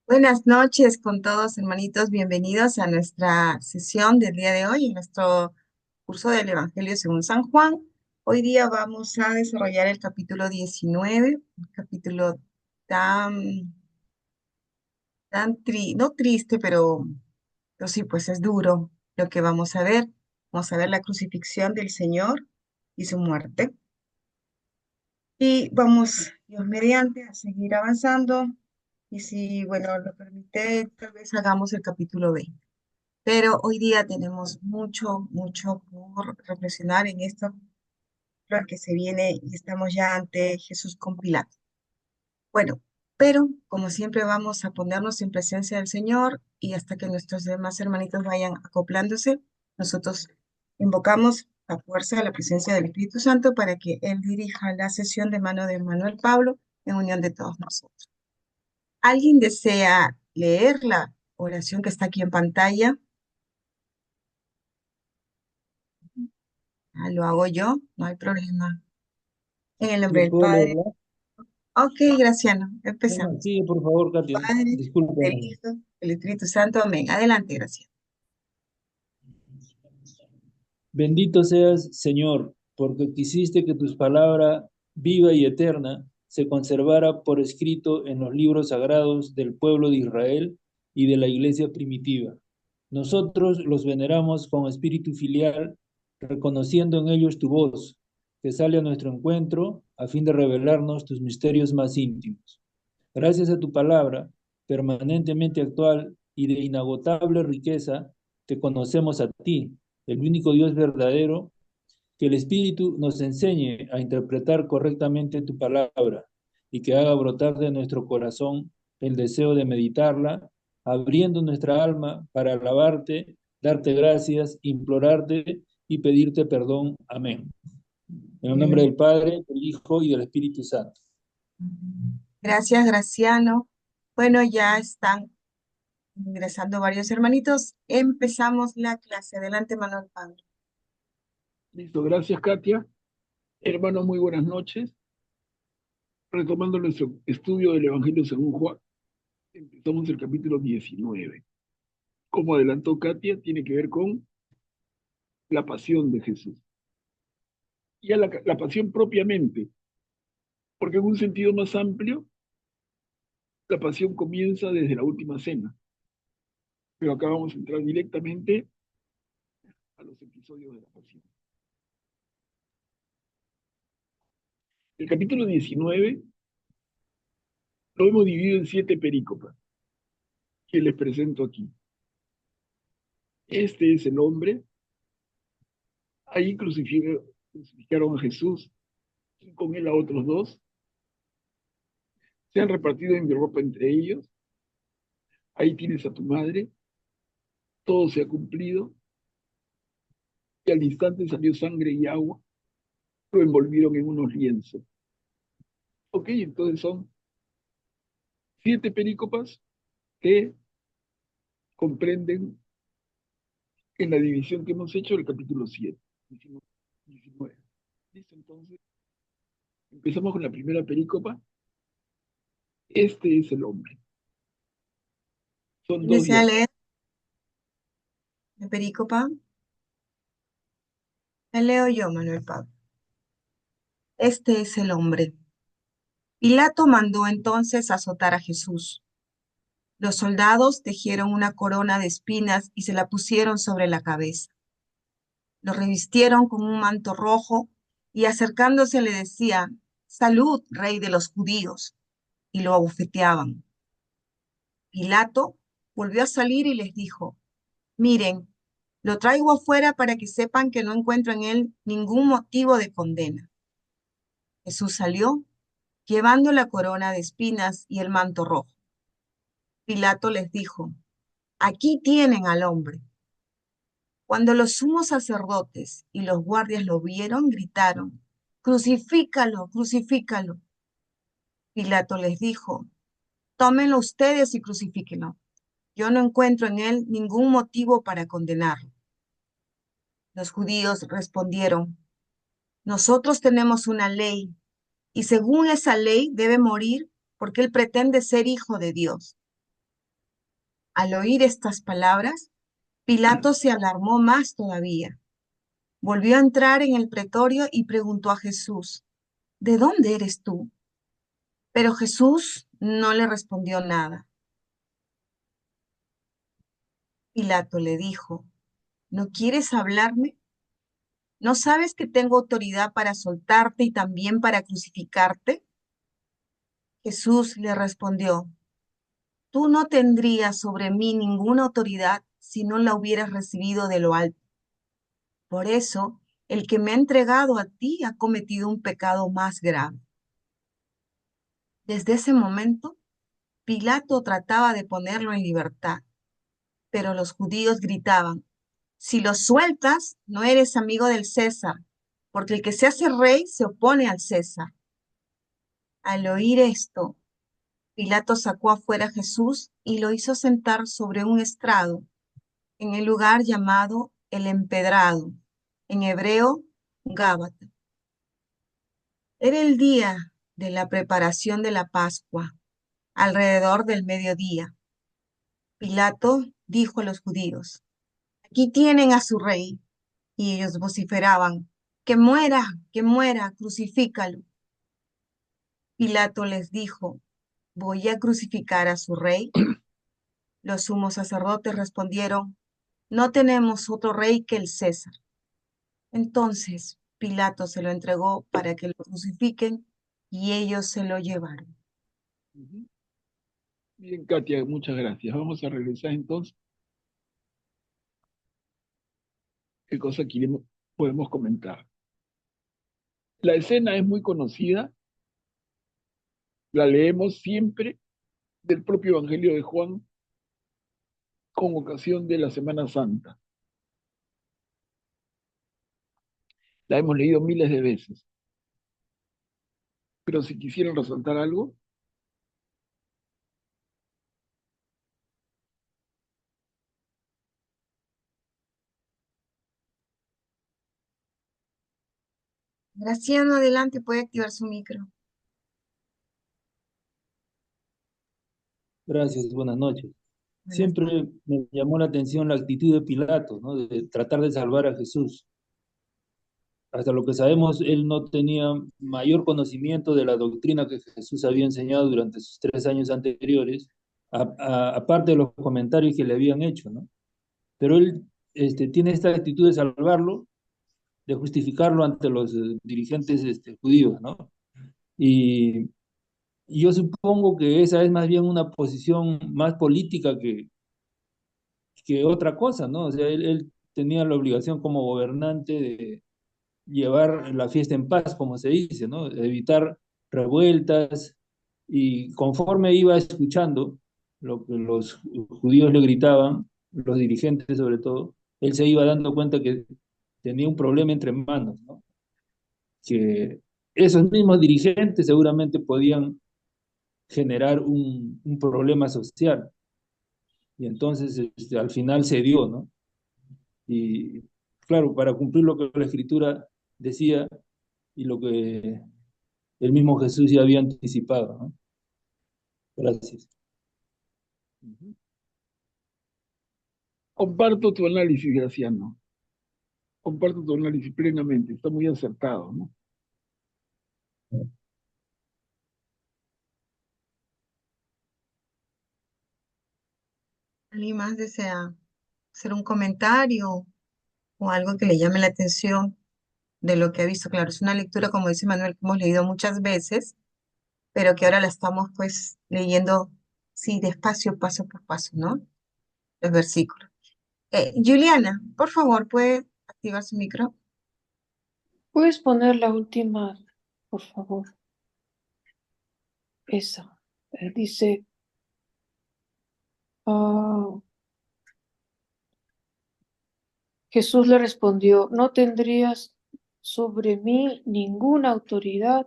Buenas noches con todos, hermanitos. Bienvenidos a nuestra sesión del día de hoy, en nuestro curso del Evangelio según San Juan. Hoy día vamos a desarrollar el capítulo 19, un capítulo tan, no triste, pero sí, pues es duro lo que vamos a ver. Vamos a ver la crucifixión del Señor y su muerte. Y vamos, Dios mediante, a seguir avanzando. Y si, bueno, lo permite, tal vez hagamos el capítulo 20. Pero hoy día tenemos mucho por reflexionar en esto lo que se viene y estamos ya ante Jesús con Pilato. Bueno, pero como siempre vamos a ponernos en presencia del Señor y hasta que nuestros demás hermanitos vayan acoplándose, nosotros invocamos la fuerza de la presencia del Espíritu Santo para que Él dirija la sesión de mano de Manuel Pablo en unión de todos nosotros. ¿Alguien desea leer la oración que está aquí en pantalla? Lo hago yo, no hay problema. En el nombre ¿Yo del puedo Padre. leerla? Ok, Graciano, No, empezamos. sí, por favor, Katia. Padre, del Discúlpame. Hijo, del Espíritu Santo. Amén. Adelante, Graciano. Bendito seas, Señor, porque quisiste que tus palabras, viva y eterna, se conservara por escrito en los libros sagrados del pueblo de Israel y de la iglesia primitiva. Nosotros los veneramos con espíritu filial, reconociendo en ellos tu voz, que sale a nuestro encuentro a fin de revelarnos tus misterios más íntimos. Gracias a tu palabra, permanentemente actual y de inagotable riqueza, te conocemos a ti, el único Dios verdadero, que el Espíritu nos enseñe a interpretar correctamente tu palabra y que haga brotar de nuestro corazón el deseo de meditarla, abriendo nuestra alma para alabarte, darte gracias, implorarte y pedirte perdón. Amén. En el nombre Amén. del Padre, del Hijo y del Espíritu Santo. Gracias, Graciano. Bueno, ya están ingresando varios hermanitos. Empezamos la clase. Adelante, Manuel Pablo. Listo, gracias Katia. Hermanos, muy buenas noches. Retomando nuestro estudio del Evangelio según Juan, empezamos el capítulo 19. Como adelantó Katia, tiene que ver con la pasión de Jesús. Ya la pasión propiamente, porque en un sentido más amplio, la pasión comienza desde la última cena, pero acá vamos a entrar directamente a los episodios de la pasión. El capítulo 19 lo hemos dividido en 7 perícopas, que les presento aquí. Este es el hombre. Ahí crucificaron a Jesús y con él a otros dos. Se han repartido en mi ropa entre ellos. Ahí tienes a tu madre. Todo se ha cumplido. Y al instante salió sangre y agua. Lo envolvieron en unos lienzos. Ok, entonces son 7 perícopas que comprenden en la división que hemos hecho el capítulo 7. 19. Listo, entonces empezamos con la primera perícopa. Este es el hombre. Son ¿Quién dos desea diálogos. leer de Pericopa? Le leo yo, Manuel Pablo. Este es el hombre. Pilato mandó entonces azotar a Jesús. Los soldados tejieron una corona de espinas y se la pusieron sobre la cabeza. Lo revistieron con un manto rojo y acercándose le decían, Salud, rey de los judíos, y lo abofeteaban. Pilato volvió a salir y les dijo, Miren, lo traigo afuera para que sepan que no encuentro en él ningún motivo de condena. Jesús salió, llevando la corona de espinas y el manto rojo. Pilato les dijo, Aquí tienen al hombre. Cuando los sumos sacerdotes y los guardias lo vieron, gritaron, Crucifícalo, crucifícalo. Pilato les dijo, Tómenlo ustedes y crucifíquenlo. Yo no encuentro en él ningún motivo para condenarlo. Los judíos respondieron, Nosotros tenemos una ley, y según esa ley debe morir porque él pretende ser hijo de Dios. Al oír estas palabras, Pilato se alarmó más todavía. Volvió a entrar en el pretorio y preguntó a Jesús, ¿de dónde eres tú? Pero Jesús no le respondió nada. Pilato le dijo, ¿no quieres hablarme? ¿No sabes que tengo autoridad para soltarte y también para crucificarte? Jesús le respondió, tú no tendrías sobre mí ninguna autoridad si no la hubieras recibido de lo alto. Por eso, el que me ha entregado a ti ha cometido un pecado más grave. Desde ese momento, Pilato trataba de ponerlo en libertad, pero los judíos gritaban, si lo sueltas, no eres amigo del César, porque el que se hace rey se opone al César. Al oír esto, Pilato sacó afuera a Jesús y lo hizo sentar sobre un estrado en el lugar llamado el Empedrado, en hebreo, Gábata. Era el día de la preparación de la Pascua, alrededor del mediodía. Pilato dijo a los judíos, aquí tienen a su rey. Y ellos vociferaban, que muera, crucifícalo. Pilato les dijo, ¿voy a crucificar a su rey? Los sumos sacerdotes respondieron, no tenemos otro rey que el César. Entonces Pilato se lo entregó para que lo crucifiquen y ellos se lo llevaron. Ujú. Bien, Katia, muchas gracias. Vamos a regresar entonces. ¿Qué cosa podemos comentar? La escena es muy conocida, la leemos siempre del propio Evangelio de Juan con ocasión de la Semana Santa. La hemos leído miles de veces, pero si quisieran resaltar algo, Graciano, adelante, puede activar su micro. Gracias, buenas noches. Buenas noches. Siempre me llamó la atención la actitud de Pilato, ¿no? De tratar de salvar a Jesús. Hasta lo que sabemos, él no tenía mayor conocimiento de la doctrina que Jesús había enseñado durante sus 3 años anteriores, aparte de los comentarios que le habían hecho, ¿no? Pero él tiene esta actitud de salvarlo, de justificarlo ante los dirigentes judíos, ¿no? Y, y yo supongo que esa es más bien una posición más política que otra cosa, ¿no? O sea, él tenía la obligación como gobernante de llevar la fiesta en paz, como se dice, ¿no? Evitar revueltas, y conforme iba escuchando lo que los judíos le gritaban, los dirigentes sobre todo, él se iba dando cuenta que tenía un problema entre manos, ¿no? Que esos mismos dirigentes seguramente podían generar un problema social, y entonces al final se dio, ¿no? Y claro, para cumplir lo que la escritura decía y lo que el mismo Jesús ya había anticipado, ¿no? Gracias. ujú, comparto tu análisis, Graciano. Comparto tu análisis plenamente, está muy acertado, ¿no? ¿Alguien más desea hacer un comentario o algo que le llame la atención de lo que ha visto? Claro, es una lectura, como dice Manuel, que hemos leído muchas veces, pero que ahora la estamos pues leyendo, sí, despacio, paso por paso, ¿no? Los versículos. Juliana, por favor, ¿puede activar su micro? ¿Puedes poner la última, por favor? Esa. Dice, ah, Jesús le respondió, no tendrías sobre mí ninguna autoridad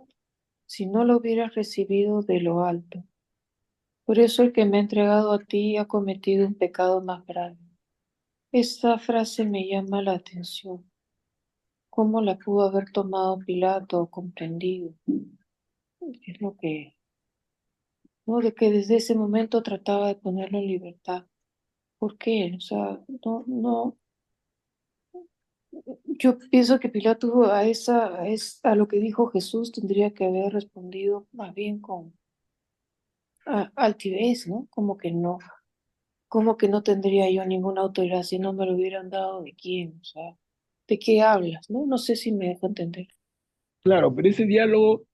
si no lo hubieras recibido de lo alto. Por eso el que me ha entregado a ti ha cometido un pecado más grave. Esta frase me llama la atención. ¿Cómo la pudo haber tomado Pilato o comprendido? Es lo que, ¿no? De que desde ese momento trataba de ponerlo en libertad. ¿Por qué? O sea, no, yo pienso que Pilato a lo que dijo Jesús tendría que haber respondido más bien con altivez, ¿no? Como que no tendría yo ninguna autoridad si no me lo hubieran dado de quién, o sea, ¿de qué hablas, no? No sé si me dejo entender. Claro, pero ese diálogo,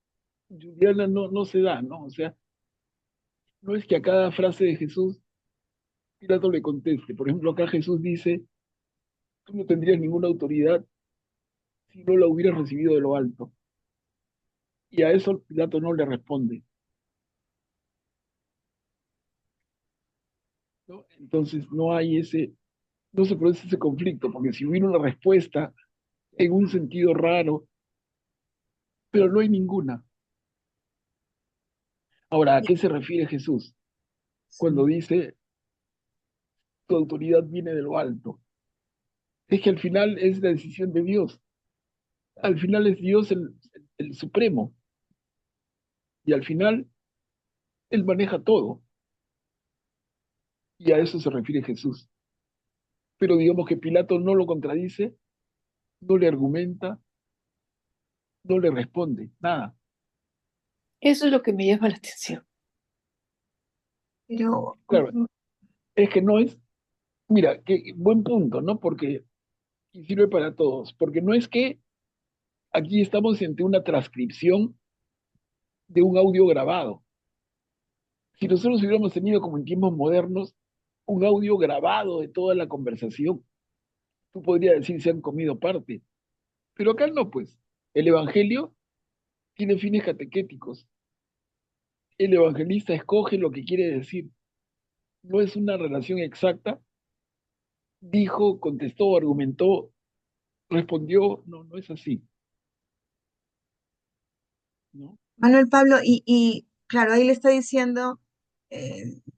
Juliana, no se da, ¿no? O sea, no es que a cada frase de Jesús Pilato le conteste. Por ejemplo, acá Jesús dice, tú no tendrías ninguna autoridad si no la hubieras recibido de lo alto. Y a eso Pilato no le responde, ¿no? Entonces no se produce ese conflicto, porque si hubiera una respuesta en un sentido raro, pero no hay ninguna. Ahora, ¿a qué se refiere Jesús cuando Sí. dice tu autoridad viene de lo alto? Es que al final es la decisión de Dios. Al final es Dios el supremo. Y al final Él maneja todo. Y a eso se refiere Jesús. Pero digamos que Pilato no lo contradice, no le argumenta, no le responde, nada. Eso es lo que me llama la atención. Pero, Claro, es que no es, mira, qué buen punto, ¿no? Porque, y sirve para todos, porque no es que aquí estamos ante una transcripción de un audio grabado. Si nosotros hubiéramos tenido, como en tiempos modernos, un audio grabado de toda la conversación, tú podrías decir se han comido parte. Pero acá no, pues. El Evangelio tiene fines catequéticos. El evangelista escoge lo que quiere decir. No es una relación exacta. Dijo, contestó, argumentó, respondió. No, no es así, ¿no? Manuel Pablo, claro, ahí le está diciendo,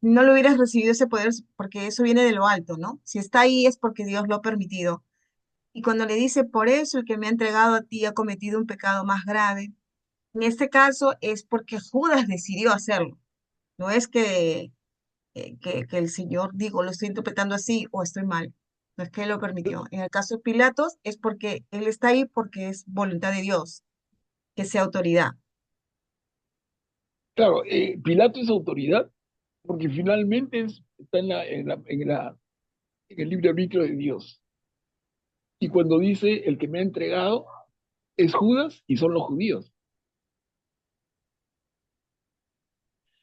no lo hubieras recibido ese poder porque eso viene de lo alto, ¿no? Si está ahí es porque Dios lo ha permitido. Y cuando le dice, por eso el que me ha entregado a ti ha cometido un pecado más grave, en este caso es porque Judas decidió hacerlo. No es que el Señor, digo, lo estoy interpretando así o estoy mal. No es que Él lo permitió. En el caso de Pilatos es porque Él está ahí porque es voluntad de Dios, que sea autoridad. Claro, Pilato es autoridad porque finalmente está en el libre arbitrio de Dios. Y cuando dice el que me ha entregado es Judas y son los judíos,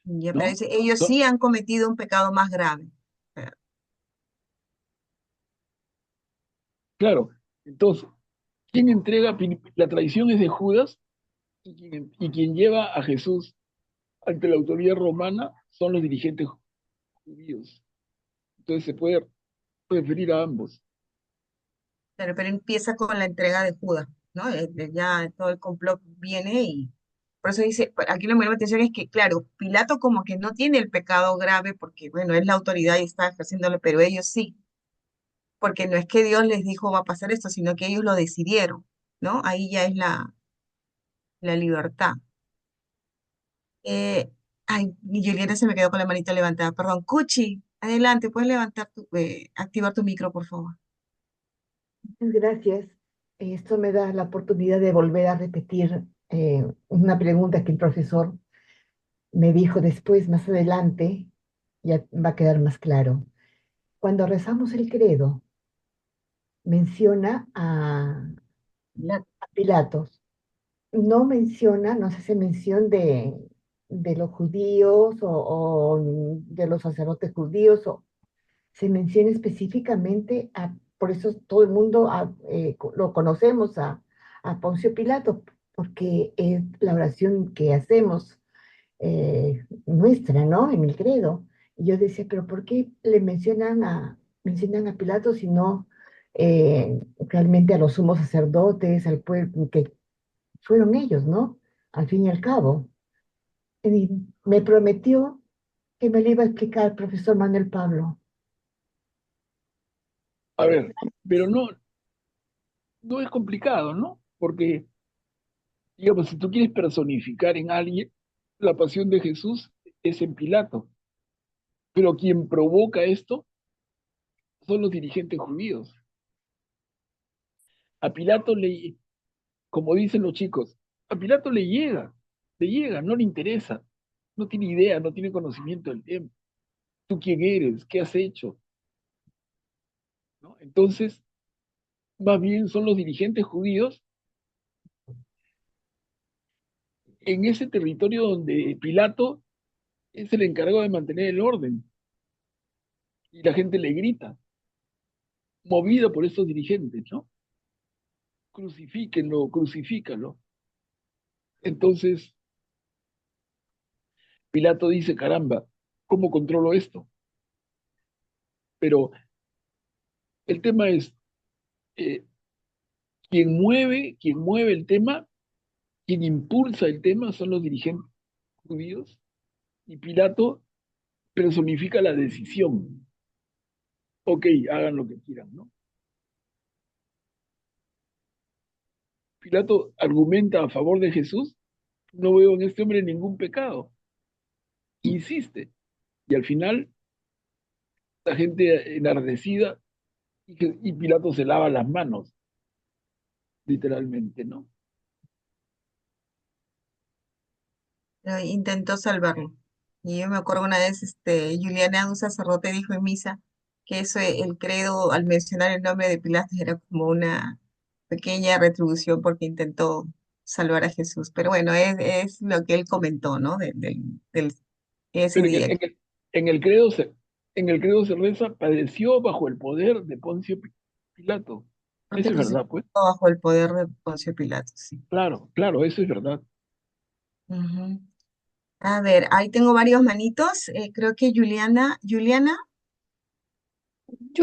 Ya, pero ¿no? dice, ellos So- sí han cometido un pecado más grave. claro, entonces, ¿quién entrega? La traición es de Judas y quien lleva a Jesús ante la autoridad romana son los dirigentes judíos. Entonces se puede referir a ambos. Pero empieza con la entrega de Judas, ¿no? Ya todo el complot viene y por eso dice, aquí lo que me llama la atención es que, claro, Pilato como que no tiene el pecado grave porque, bueno, es la autoridad y está ejerciéndolo, pero ellos sí, porque no es que Dios les dijo va a pasar esto, sino que ellos lo decidieron, ¿no? Ahí ya es la libertad. Eh, ay, y Juliana se me quedó con la manita levantada, perdón. Cuchi, adelante, puedes activar tu micro, por favor. Gracias. Esto me da la oportunidad de volver a repetir una pregunta que el profesor me dijo después, más adelante, ya va a quedar más claro. Cuando rezamos el credo, menciona a Pilatos. No menciona, no se hace mención de los judíos o de los sacerdotes judíos, o se menciona específicamente por eso todo el mundo lo conocemos a Poncio Pilato, porque es la oración que hacemos nuestra, ¿no? En el credo. Y yo decía, pero ¿por qué le mencionan a Pilato si no realmente a los sumos sacerdotes, al pueblo, que fueron ellos, ¿no? Al fin y al cabo. Y me prometió que me lo iba a explicar el profesor Manuel Pablo. A ver, pero no es complicado, ¿no? Porque, digamos, si tú quieres personificar en alguien, la pasión de Jesús es en Pilato. Pero quien provoca esto son los dirigentes judíos. A Pilato le, como dicen los chicos, a Pilato le llega, no le interesa, no tiene idea, no tiene conocimiento del tema. ¿Tú quién eres? ¿Qué has hecho? ¿No? Entonces, más bien son los dirigentes judíos en ese territorio donde Pilato es el encargado de mantener el orden y la gente le grita, movida por estos dirigentes, ¿no? Crucifíquenlo, crucifícalo. Entonces, Pilato dice, caramba, ¿cómo controlo esto? Pero el tema es, eh, quien mueve el tema, quien impulsa el tema son los dirigentes judíos y Pilato personifica la decisión. Ok, hagan lo que quieran, ¿no? Pilato argumenta a favor de Jesús, no veo en este hombre ningún pecado. Insiste. Y al final, la gente enardecida y Pilato se lava las manos, literalmente, ¿no? Intentó salvarlo. Y yo me acuerdo una vez, Juliana, un sacerdote, dijo en misa que eso, el credo, al mencionar el nombre de Pilatos, era como una pequeña retribución porque intentó salvar a Jesús. Pero bueno, es lo que él comentó, ¿no? Ese Pero día. en el credo se, en el credo se reza, padeció bajo el poder de Poncio Pilato. Fue Eso es verdad, crucificado pues. bajo el poder de Poncio Pilato, sí. Claro, claro, eso es verdad. Ujú. A ver, ahí tengo varios manitos. Creo que Juliana, Yo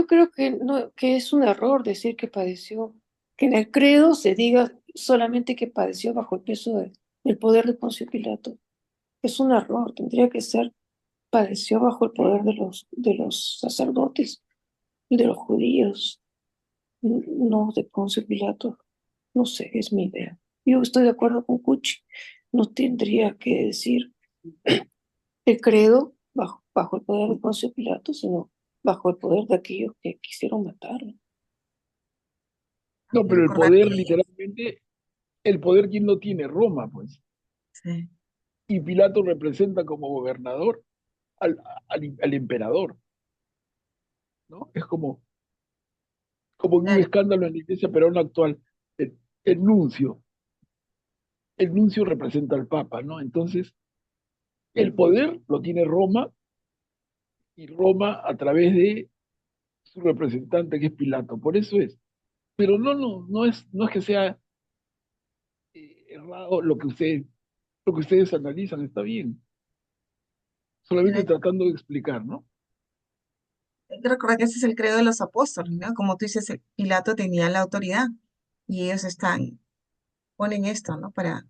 creo que, no, que es un error decir que padeció, que en el credo se diga solamente que padeció bajo el peso del poder de Poncio Pilato. Es un error, tendría que ser padeció bajo el poder de los sacerdotes y de los judíos, no de Poncio Pilato. No sé, es mi idea. Yo estoy de acuerdo con Cuchi. No tendría que decir el credo bajo el poder de Poncio Pilato, sino bajo el poder de aquellos que quisieron matarlo. No, pero el recordar poder, que literalmente, el poder, ¿quién lo tiene? Roma, pues. sí, Y Pilato representa como gobernador al emperador, ¿no? Es como en un claro, escándalo en la iglesia peruana actual. El, el nuncio, el nuncio representa al papa, ¿no? Entonces, el poder lo tiene Roma y Roma a través de su representante que es Pilato. Por eso es. Pero no es que sea errado lo que ustedes analizan, está bien. claro, Solamente tratando de explicar, ¿no? hay que recordar que ese es el credo de los apóstoles, ¿no? Como tú dices, Pilato tenía la autoridad y ellos ponen esto, ¿no? Para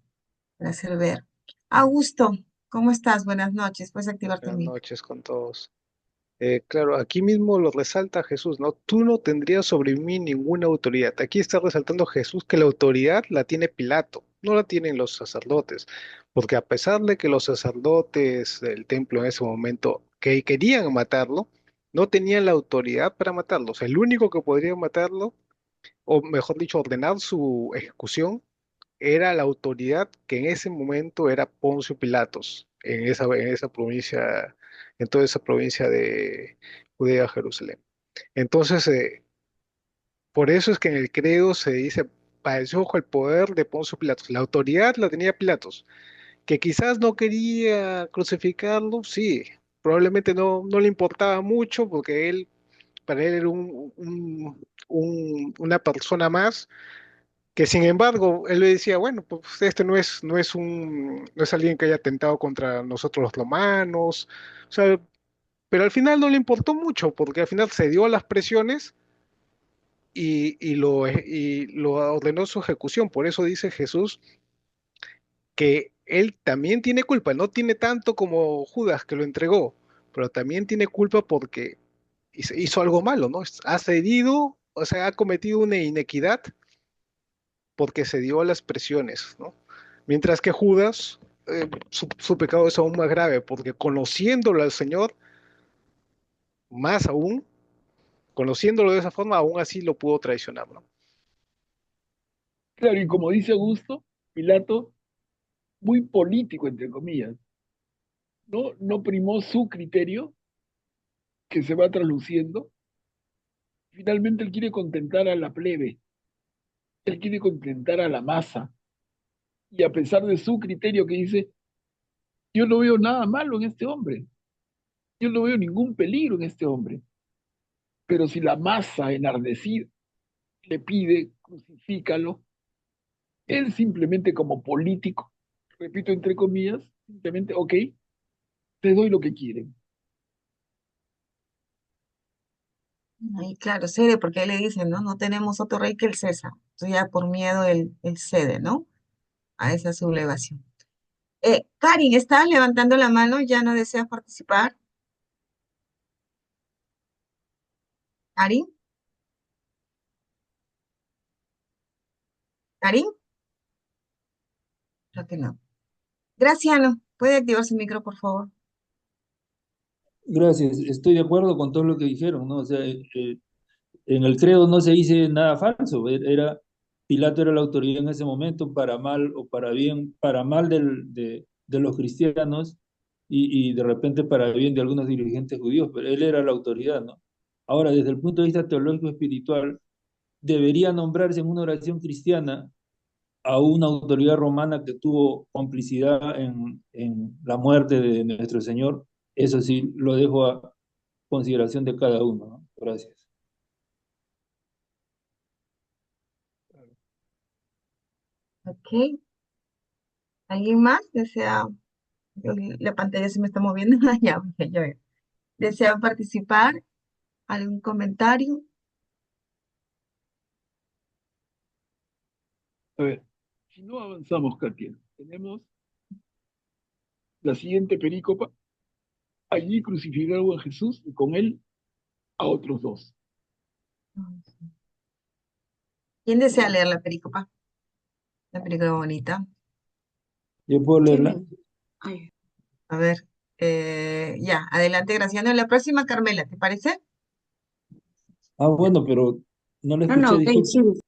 hacer ver. Augusto, ¿cómo estás? Buenas noches. Puedes activar tu Buenas micro. noches con todos. Claro, aquí mismo lo resalta Jesús, ¿no? Tú no tendrías sobre mí ninguna autoridad. Aquí está resaltando Jesús que la autoridad la tiene Pilato, no la tienen los sacerdotes, porque a pesar de que los sacerdotes del templo en ese momento que querían matarlo, no tenían la autoridad para matarlo. O sea, el único que podría matarlo, o mejor dicho, ordenar su ejecución, era la autoridad que en ese momento era Poncio Pilatos, en esa provincia, en toda esa provincia de Judea, Jerusalén. Entonces, por eso es que en el credo se dice, padeció bajo el poder de Poncio Pilatos. La autoridad la tenía Pilatos, que quizás no quería crucificarlo, sí, probablemente no le importaba mucho porque para él era una persona más que sin embargo, él le decía, bueno, pues este no es alguien que haya atentado contra nosotros los romanos, o sea, pero al final no le importó mucho, porque al final se dio a las presiones y lo ordenó su ejecución. Por eso dice Jesús que él también tiene culpa, no tiene tanto como Judas que lo entregó, pero también tiene culpa porque hizo algo malo, ¿no? Ha cedido, o sea, ha cometido una inequidad porque se dio a las presiones, ¿no? Mientras que Judas, su pecado es aún más grave, porque conociéndolo al Señor, más aún, conociéndolo de esa forma, aún así lo pudo traicionar, ¿no? Claro, y como dice Augusto, Pilato, muy político, entre comillas, no primó su criterio, que se va trasluciendo. Finalmente él quiere contentar a la plebe, él quiere contentar a la masa, y a pesar de su criterio que dice, yo no veo nada malo en este hombre, yo no veo ningún peligro en este hombre, pero si la masa enardecida le pide, crucifícalo, él simplemente como político, repito entre comillas, simplemente, ok, te doy lo que quieren. Ahí, claro, cede, porque ahí le dicen, ¿no? No tenemos otro rey que el César. Entonces ya por miedo él cede, ¿no? A esa sublevación. Karin, ¿estabas levantando la mano? ¿Ya no deseas participar? ¿Karin? ¿Karin? Creo que no. Graciano, ¿puede activar su micro, por favor? Gracias, estoy de acuerdo con todo lo que dijeron, ¿no? O sea, en el credo no se dice nada falso, Pilato era la autoridad en ese momento, para mal o para bien, para mal de los cristianos y de repente para bien de algunos dirigentes judíos, pero él era la autoridad, ¿no? Ahora, desde el punto de vista teológico espiritual, debería nombrarse en una oración cristiana a una autoridad romana que tuvo complicidad en la muerte de nuestro Señor. Eso sí, lo dejo a consideración de cada uno, ¿no? Gracias. Ok. ¿Alguien más desea? La pantalla se me está moviendo. Ya, ya veo. ¿Desea participar? ¿Algún comentario? A ver, si no avanzamos, Katia, tenemos la siguiente perícopa, allí crucificaron a Jesús y con él a otros dos. ¿Quién desea leer la pericopa? La pericopa bonita. ¿Yo puedo leerla? Ay, a ver, ya, adelante, Graciano. La próxima, Carmela, ¿te parece? Ah, bueno, pero no la No, no, escuché, ok, disculpe.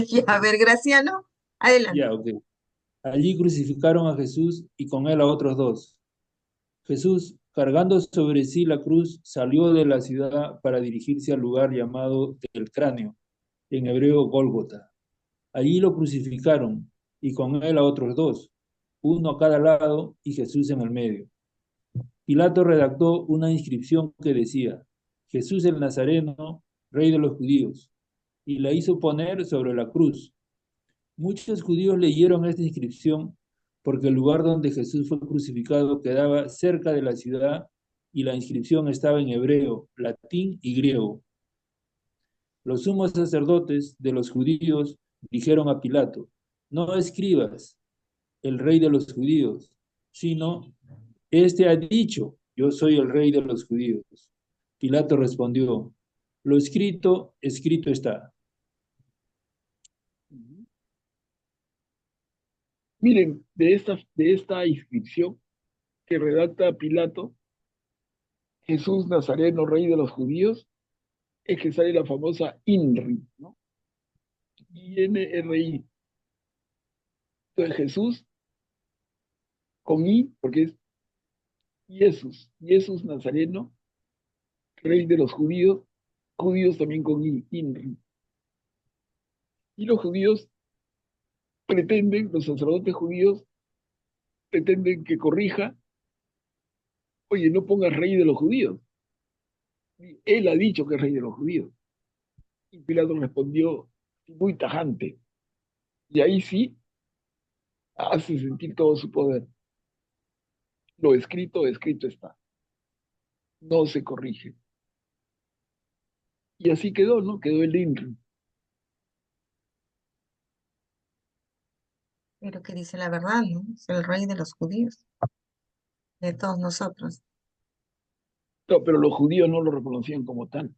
sí. Ya, a ver, Graciano, adelante. Ya, ok. Allí crucificaron a Jesús y con él a otros dos. Jesús, cargando sobre sí la cruz, salió de la ciudad para dirigirse al lugar llamado del cráneo, en hebreo Gólgota. Allí lo crucificaron y con él a otros dos, uno a cada lado y Jesús en el medio. Pilato redactó una inscripción que decía, Jesús el Nazareno, rey de los judíos, y la hizo poner sobre la cruz. Muchos judíos leyeron esta inscripción porque el lugar donde Jesús fue crucificado quedaba cerca de la ciudad y la inscripción estaba en hebreo, latín y griego. Los sumos sacerdotes de los judíos dijeron a Pilato, no escribas el rey de los judíos, sino, este ha dicho, yo soy el rey de los judíos. Pilato respondió, lo escrito, escrito está. Miren, de esta inscripción que redacta Pilato, Jesús Nazareno, rey de los judíos, es que sale la famosa INRI, ¿no? INRI. Entonces Jesús con I, porque es Jesús Nazareno, rey de los judíos, judíos también con I, INRI. Y los judíos pretenden, los sacerdotes judíos pretenden que corrija, oye, no pongas rey de los judíos. Él ha dicho que es rey de los judíos. Y Pilato respondió muy tajante. Y ahí sí hace sentir todo su poder. Lo escrito, escrito está. No se corrige. Y así quedó, ¿no? Quedó el INRI. Pero que dice la verdad, ¿no? Es el rey de los judíos, de todos nosotros. No, pero los judíos no lo reconocían como tal.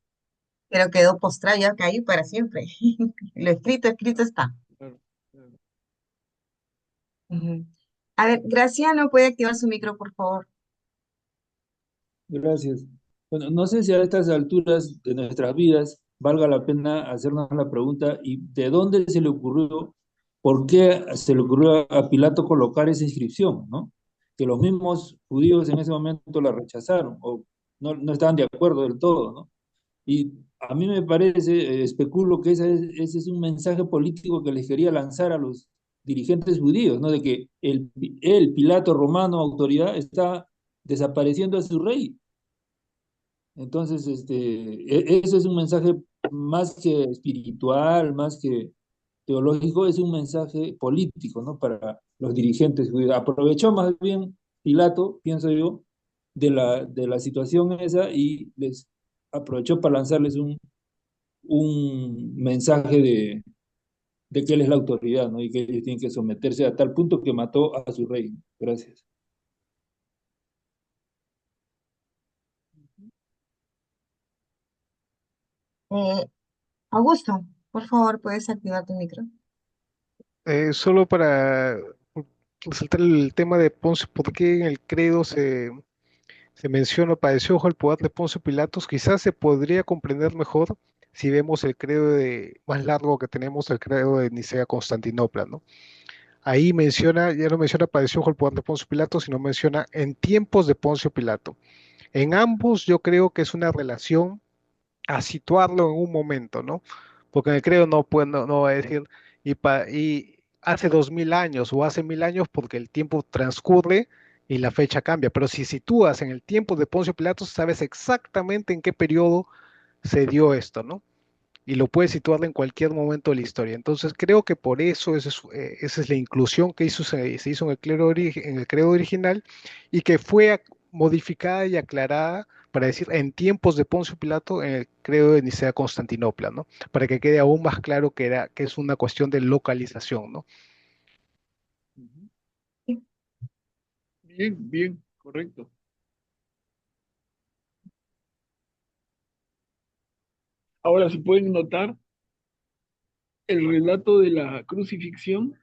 Pero quedó postrado, ya caí para siempre. Lo escrito, escrito está. Claro, claro. Ujú. A ver, Graciano, ¿puede activar su micro, por favor? Gracias. Bueno, no sé si a estas alturas de nuestras vidas valga la pena hacernos la pregunta, ¿y de dónde se le ocurrió, por qué se le ocurrió a Pilato colocar esa inscripción, ¿no? Que los mismos judíos en ese momento la rechazaron o no estaban de acuerdo del todo, ¿no? Y a mí me parece, especulo que ese es un mensaje político que les quería lanzar a los dirigentes judíos, ¿no? De que el Pilato romano, autoridad, está desapareciendo a su rey. Entonces, eso es un mensaje más que espiritual, más que teológico, es un mensaje político, ¿no? Para los dirigentes judíos. Aprovechó más bien Pilato, pienso yo, de la situación esa y les aprovechó para lanzarles un mensaje de que él es la autoridad, ¿no? Y que ellos tienen que someterse a tal punto que mató a su rey. Gracias. Eh, Augusto, por favor, puedes activar tu micro. Solo para resaltar el tema de Poncio, ¿por qué en el credo se menciona padeció bajo el poder de Poncio Pilatos? Quizás se podría comprender mejor si vemos el credo más largo que tenemos, el credo de Nicea Constantinopla, ¿no? Ahí menciona, ya no menciona padeció bajo el poder de Poncio Pilato, sino menciona en tiempos de Poncio Pilato. En ambos yo creo que es una relación a situarlo en un momento, ¿no? Porque en el credo no va a decir y hace 2000 años o hace 1000 años porque el tiempo transcurre y la fecha cambia, pero si sitúas en el tiempo de Poncio Pilatos, sabes exactamente en qué periodo se dio esto, ¿no? Y lo puedes situar en cualquier momento de la historia. Entonces creo que por eso esa es la inclusión que se hizo en en el credo original y que fue modificada y aclarada para decir en tiempos de Poncio Pilato en el credo de Nicea Constantinopla, ¿no? Para que quede aún más claro que es una cuestión de localización, ¿no? Ujú. Bien, bien, correcto. Ahora, si pueden notar, el relato de la crucifixión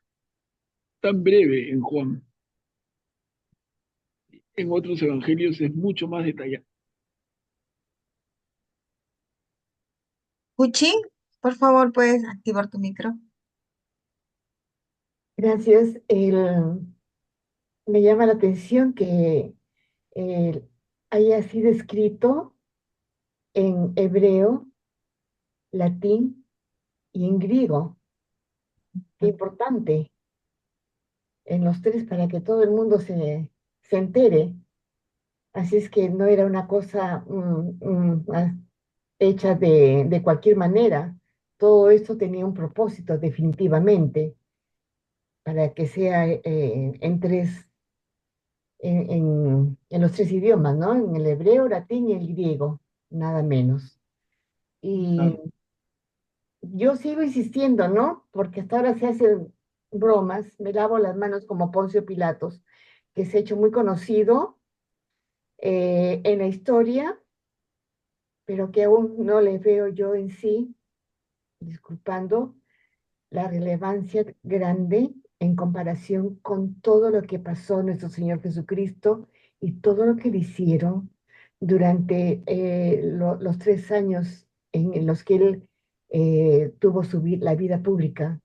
tan breve en Juan. En otros evangelios es mucho más detallado. Puchi, por favor, puedes activar tu micro. Gracias. Me llama la atención que haya sido escrito en hebreo, latín y en griego. Qué importante en los tres para que todo el mundo se entere. Así es que no era una cosa hecha de cualquier manera. Todo esto tenía un propósito definitivamente para que sea en los tres idiomas, ¿no? En el hebreo, latín y el griego, nada menos. Y Claro. yo sigo insistiendo, ¿no? Porque hasta ahora se hacen bromas, me lavo las manos como Poncio Pilatos, que se ha hecho muy conocido en la historia, pero que aún no le veo yo en sí, disculpando, la relevancia grande en comparación con todo lo que pasó nuestro Señor Jesucristo y todo lo que le hicieron durante los 3 años en los que él tuvo la vida pública,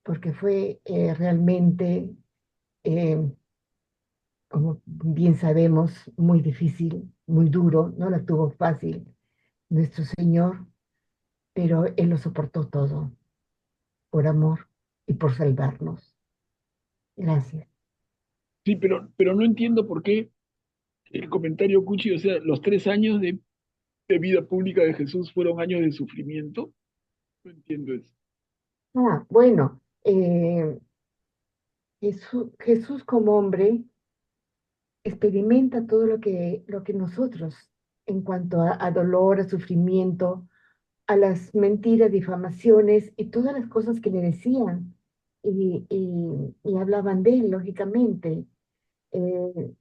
porque fue realmente, eh, como bien sabemos, muy difícil, muy duro, no la tuvo fácil nuestro Señor, pero él lo soportó todo por amor y por salvarnos. Gracias. Sí, pero no entiendo por qué el comentario Cuchi, o sea, los 3 años de vida pública de Jesús fueron años de sufrimiento. No entiendo eso. Bueno, Jesús como hombre experimenta todo lo que nosotros, en cuanto a dolor, a sufrimiento, a las mentiras, difamaciones y todas las cosas que le decían y hablaban de él, lógicamente. Eh,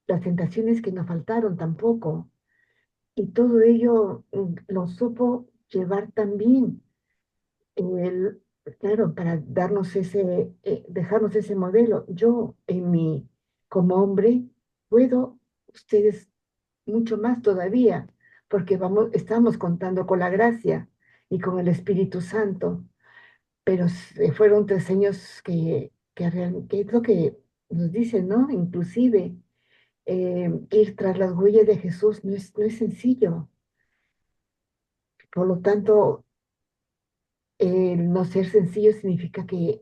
las tentaciones que nos faltaron tampoco. Y todo ello lo supo llevar también. El, claro, para dejarnos ese modelo. Yo, como hombre, puedo, ustedes mucho más todavía, porque estamos contando con la gracia y con el Espíritu Santo, pero fueron 3 años que es lo que nos dicen, ¿no? Inclusive ir tras las huellas de Jesús no es sencillo. Por lo tanto, el no ser sencillo significa que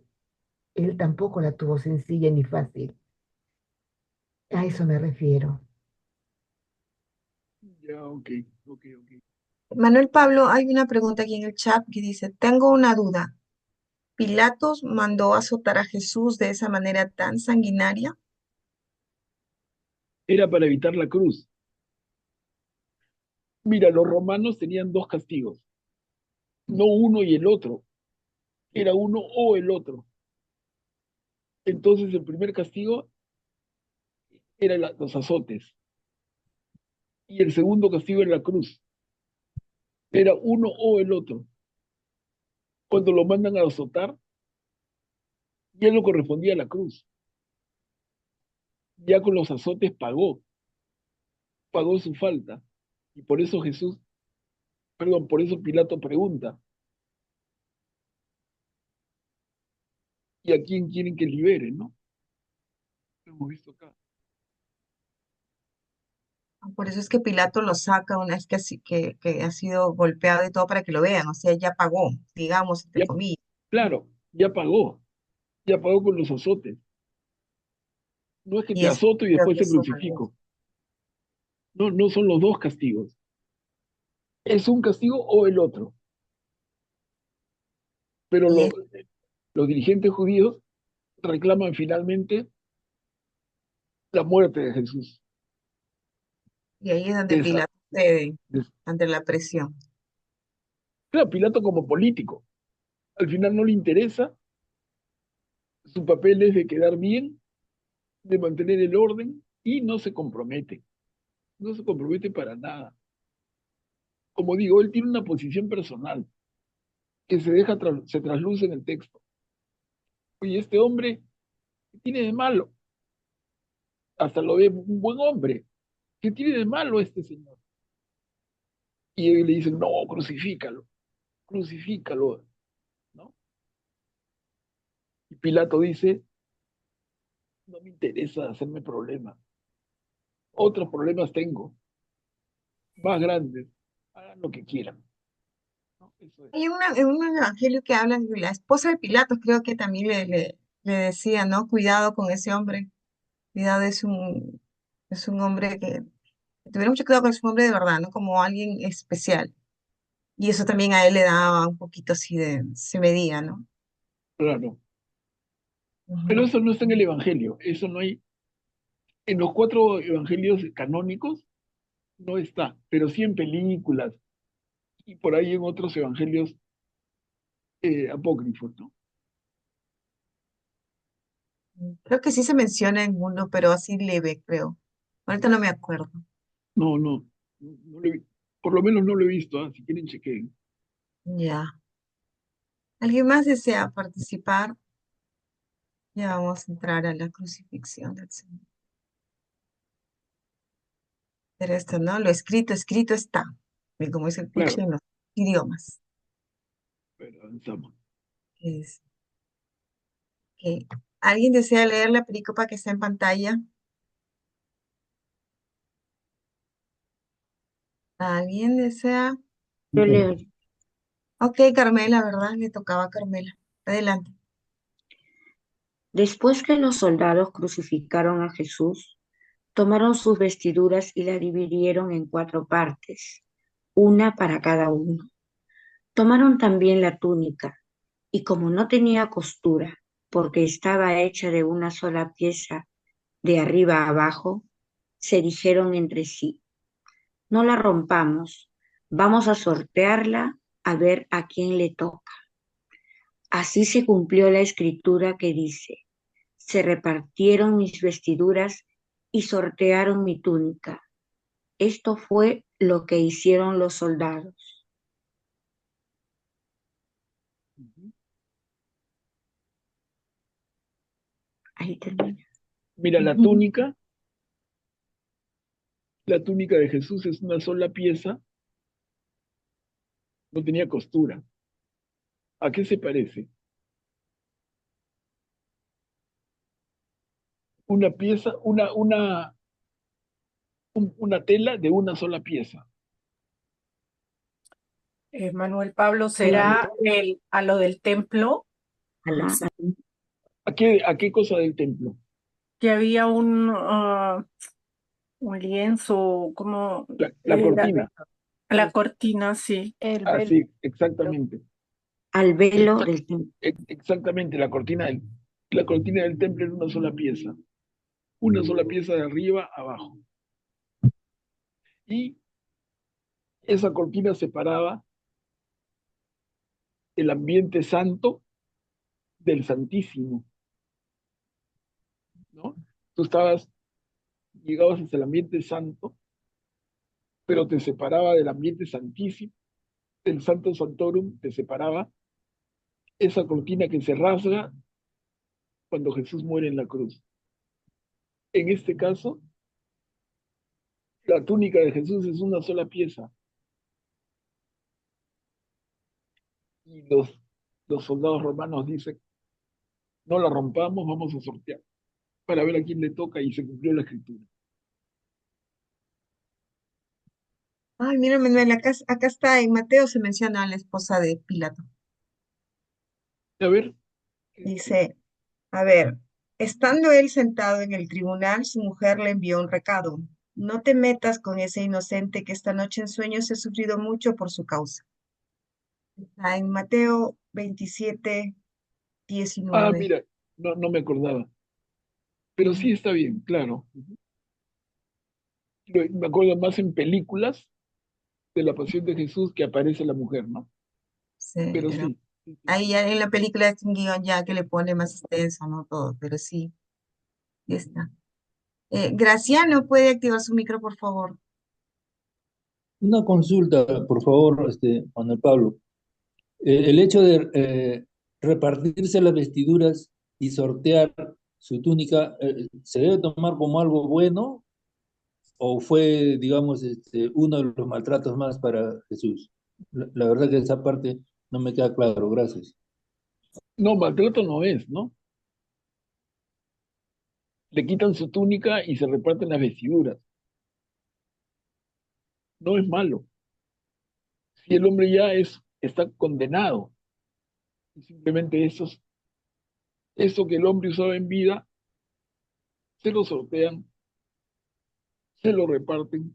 él tampoco la tuvo sencilla ni fácil. A eso me refiero. Ya, ok, ok, ok. Manuel Pablo, hay una pregunta aquí en el chat que dice, tengo una duda. ¿Pilatos mandó azotar a Jesús de esa manera tan sanguinaria? Era para evitar la cruz. Mira, los romanos tenían dos castigos, no uno y el otro, era uno o el otro. Entonces el primer castigo era los azotes y el segundo castigo era la cruz. Era uno o el otro. Cuando lo mandan a azotar, ya no correspondía a la cruz. Ya con los azotes pagó su falta. Y por eso por eso Pilato pregunta, ¿y a quién quieren que libere, no? Lo hemos visto acá. Por eso es que Pilato lo saca una vez que ha sido golpeado y todo para que lo vean. O sea, ya pagó, digamos, entre Ya, comillas. claro, ya pagó con los azotes. No es que Y te eso azoto y creo después que te eso valió. crucifico. No, no son los dos castigos. Es un castigo o el otro. Pero Y, los dirigentes judíos reclaman finalmente la muerte de Jesús. y ahí es donde Esa, Pilato cede des- ante la presión. claro, Pilato como político. Al final no le interesa, su papel es de quedar bien, de mantener el orden y no se compromete. No se compromete para nada. Como digo, él tiene una posición personal que se trasluce en el texto. Oye, este hombre, ¿qué tiene de malo? Hasta lo ve un buen hombre. ¿Qué tiene de malo este señor? Y ellos le dicen, no, crucifícalo, ¿no? Y Pilato dice, no me interesa hacerme problemas. Otros problemas tengo, más grandes. Hagan lo que quieran, ¿no? Eso es. Hay en un evangelio que habla de la esposa de Pilato, creo que también le decía, ¿no? Cuidado con ese hombre. Cuidado, es un hombre que tuviera mucho cuidado con ese hombre de verdad, ¿no? Como alguien especial. Y eso también a él le daba un poquito así se medía, ¿no? Claro. Pero Ujú. eso no está en el Evangelio. Eso no hay. En los 4 evangelios canónicos no está, pero sí en películas y por ahí en otros evangelios apócrifos, ¿no? Creo que sí se menciona en uno, pero así leve, creo. Ahorita no me acuerdo. No, no, no lo he por lo menos no lo he visto, ¿ah? Si quieren chequeen. Ya. ¿Alguien más desea participar? Ya vamos a entrar a la crucifixión del Señor. Pero esto, ¿no? Lo escrito, escrito está. Y como dice el Claro, dicho en los idiomas. pero avanzamos. Es, que, ¿alguien desea leer la pericopa que está en pantalla? ¿Alguien desea? Yo leo. Ok, Carmela, ¿verdad? Le tocaba a Carmela. Adelante. Después que los soldados crucificaron a Jesús, tomaron sus vestiduras y la dividieron en 4 partes, una para cada uno. Tomaron también la túnica, y como no tenía costura, porque estaba hecha de una sola pieza de arriba a abajo, se dijeron entre sí, no la rompamos, vamos a sortearla a ver a quién le toca. Así se cumplió la escritura que dice, se repartieron mis vestiduras y sortearon mi túnica. Esto fue lo que hicieron los soldados. Ujú. Ahí termina. Mira, la túnica La túnica de Jesús es una sola pieza, no tenía costura. ¿A qué se parece? Una pieza, una tela de una sola pieza. Manuel Pablo, Claro. ¿será a lo del templo? A ¿A qué cosa del templo? Que había un lienzo, como La cortina. la cortina, sí. El Ah, velo. sí, exactamente. al velo Exa- del templo. Exactamente, la cortina del templo era una sola pieza. Una sola pieza de arriba a abajo. Y esa cortina separaba el ambiente santo del santísimo, ¿no? Tú llegabas hasta el ambiente santo, pero te separaba del ambiente santísimo, del santo santorum, te separaba esa cortina que se rasga cuando Jesús muere en la cruz. En este caso, la túnica de Jesús es una sola pieza y los soldados romanos dicen, no la rompamos, vamos a sortear para ver a quién le toca y se cumplió la escritura. Ay, mira, Manuel, acá está, en Mateo se menciona a la esposa de Pilato. A ver, ¿qué dice? Dice, a ver, estando él sentado en el tribunal, su mujer le envió un recado. No te metas con ese inocente que esta noche en sueños he sufrido mucho por su causa. Está en Mateo 27, Ah, 19. mira, no me acordaba, pero sí está bien, claro. Me acuerdo más en películas de la pasión de Jesús que aparece la mujer, ¿no? Sí, Pero pero sí, sí, sí. ahí ya en la película es un guión ya que le pone más extenso, ¿no? Todo, pero sí, ya está. Graciano, ¿puede activar su micro, por favor? Una consulta, por favor, Manuel Pablo. El hecho de repartirse las vestiduras y sortear su túnica, ¿se debe tomar como algo bueno o fue, digamos, uno de los maltratos más para Jesús? La verdad que esa parte no me queda claro, gracias. No, maltrato no es, ¿no? Le quitan su túnica y se reparten las vestiduras. No es malo. Si el hombre ya está condenado, y simplemente eso que el hombre usaba en vida, se lo sortean, se lo reparten,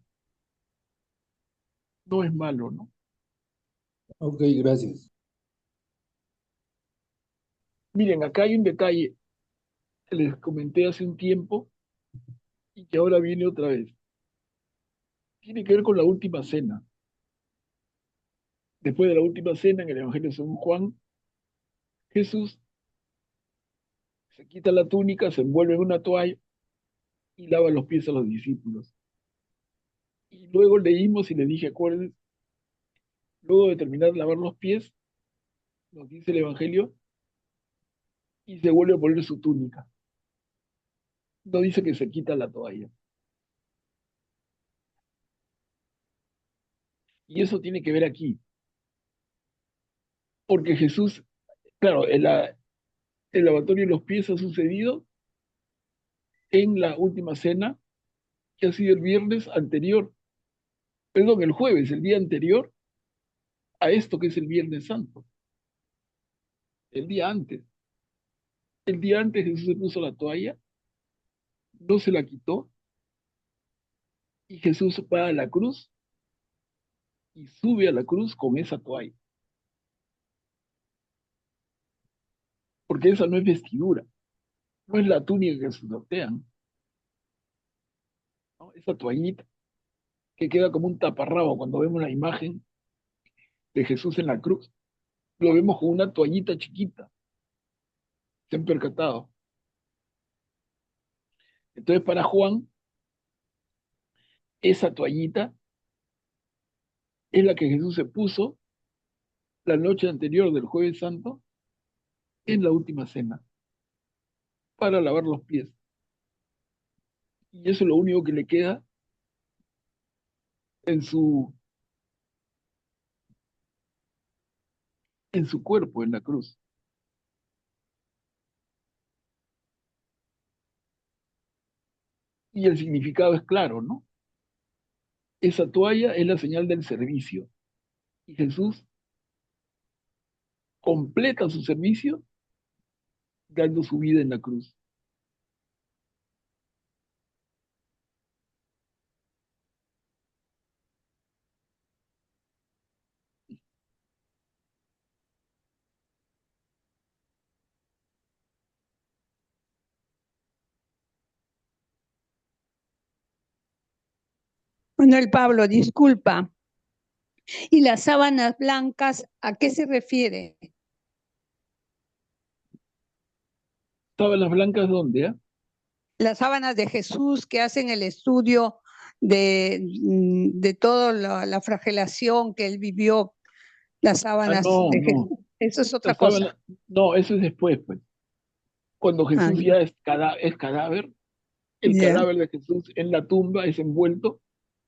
no es malo, ¿no? Ok, gracias. Miren, acá hay un detalle que les comenté hace un tiempo y que ahora viene otra vez. Tiene que ver con la última cena. Después de la última cena, en el Evangelio según Juan, Jesús se quita la túnica, se envuelve en una toalla y lava los pies a los discípulos. Y luego leímos y les dije, acuérdense, luego de terminar de lavar los pies, nos dice el Evangelio, y se vuelve a poner su túnica. No dice que se quita la toalla. Y eso tiene que ver aquí, porque Jesús, claro, el lavatorio de los pies ha sucedido en la última cena, que ha sido el viernes anterior, perdón, el jueves, el día anterior a esto que es el Viernes Santo, el día antes. El día antes Jesús se puso la toalla, no se la quitó, y Jesús va a la cruz y sube a la cruz con esa toalla, porque esa no es vestidura, no es la túnica que se sortean, ¿no? Esa toallita que queda como un taparrabo cuando vemos la imagen de Jesús en la cruz, lo vemos con una toallita chiquita, se han percatado. Entonces para Juan, esa toallita es la que Jesús se puso la noche anterior del Jueves Santo en la última cena para lavar los pies. Y eso es lo único que le queda en su, en su cuerpo, en la cruz. Y el significado es claro, ¿no? Esa toalla es la señal del servicio. Y Jesús completa su servicio dando su vida en la cruz. Manuel Pablo, disculpa. ¿Y las sábanas blancas a qué se refiere? ¿Sábanas blancas dónde? Las sábanas de Jesús que hacen el estudio de toda la flagelación que él vivió, las sábanas No, de no. Jesús. Eso es La otra cosa. sábana, no, eso es después, pues. Cuando Ah, Jesús ya es cadáver, el ya. cadáver de Jesús en la tumba es envuelto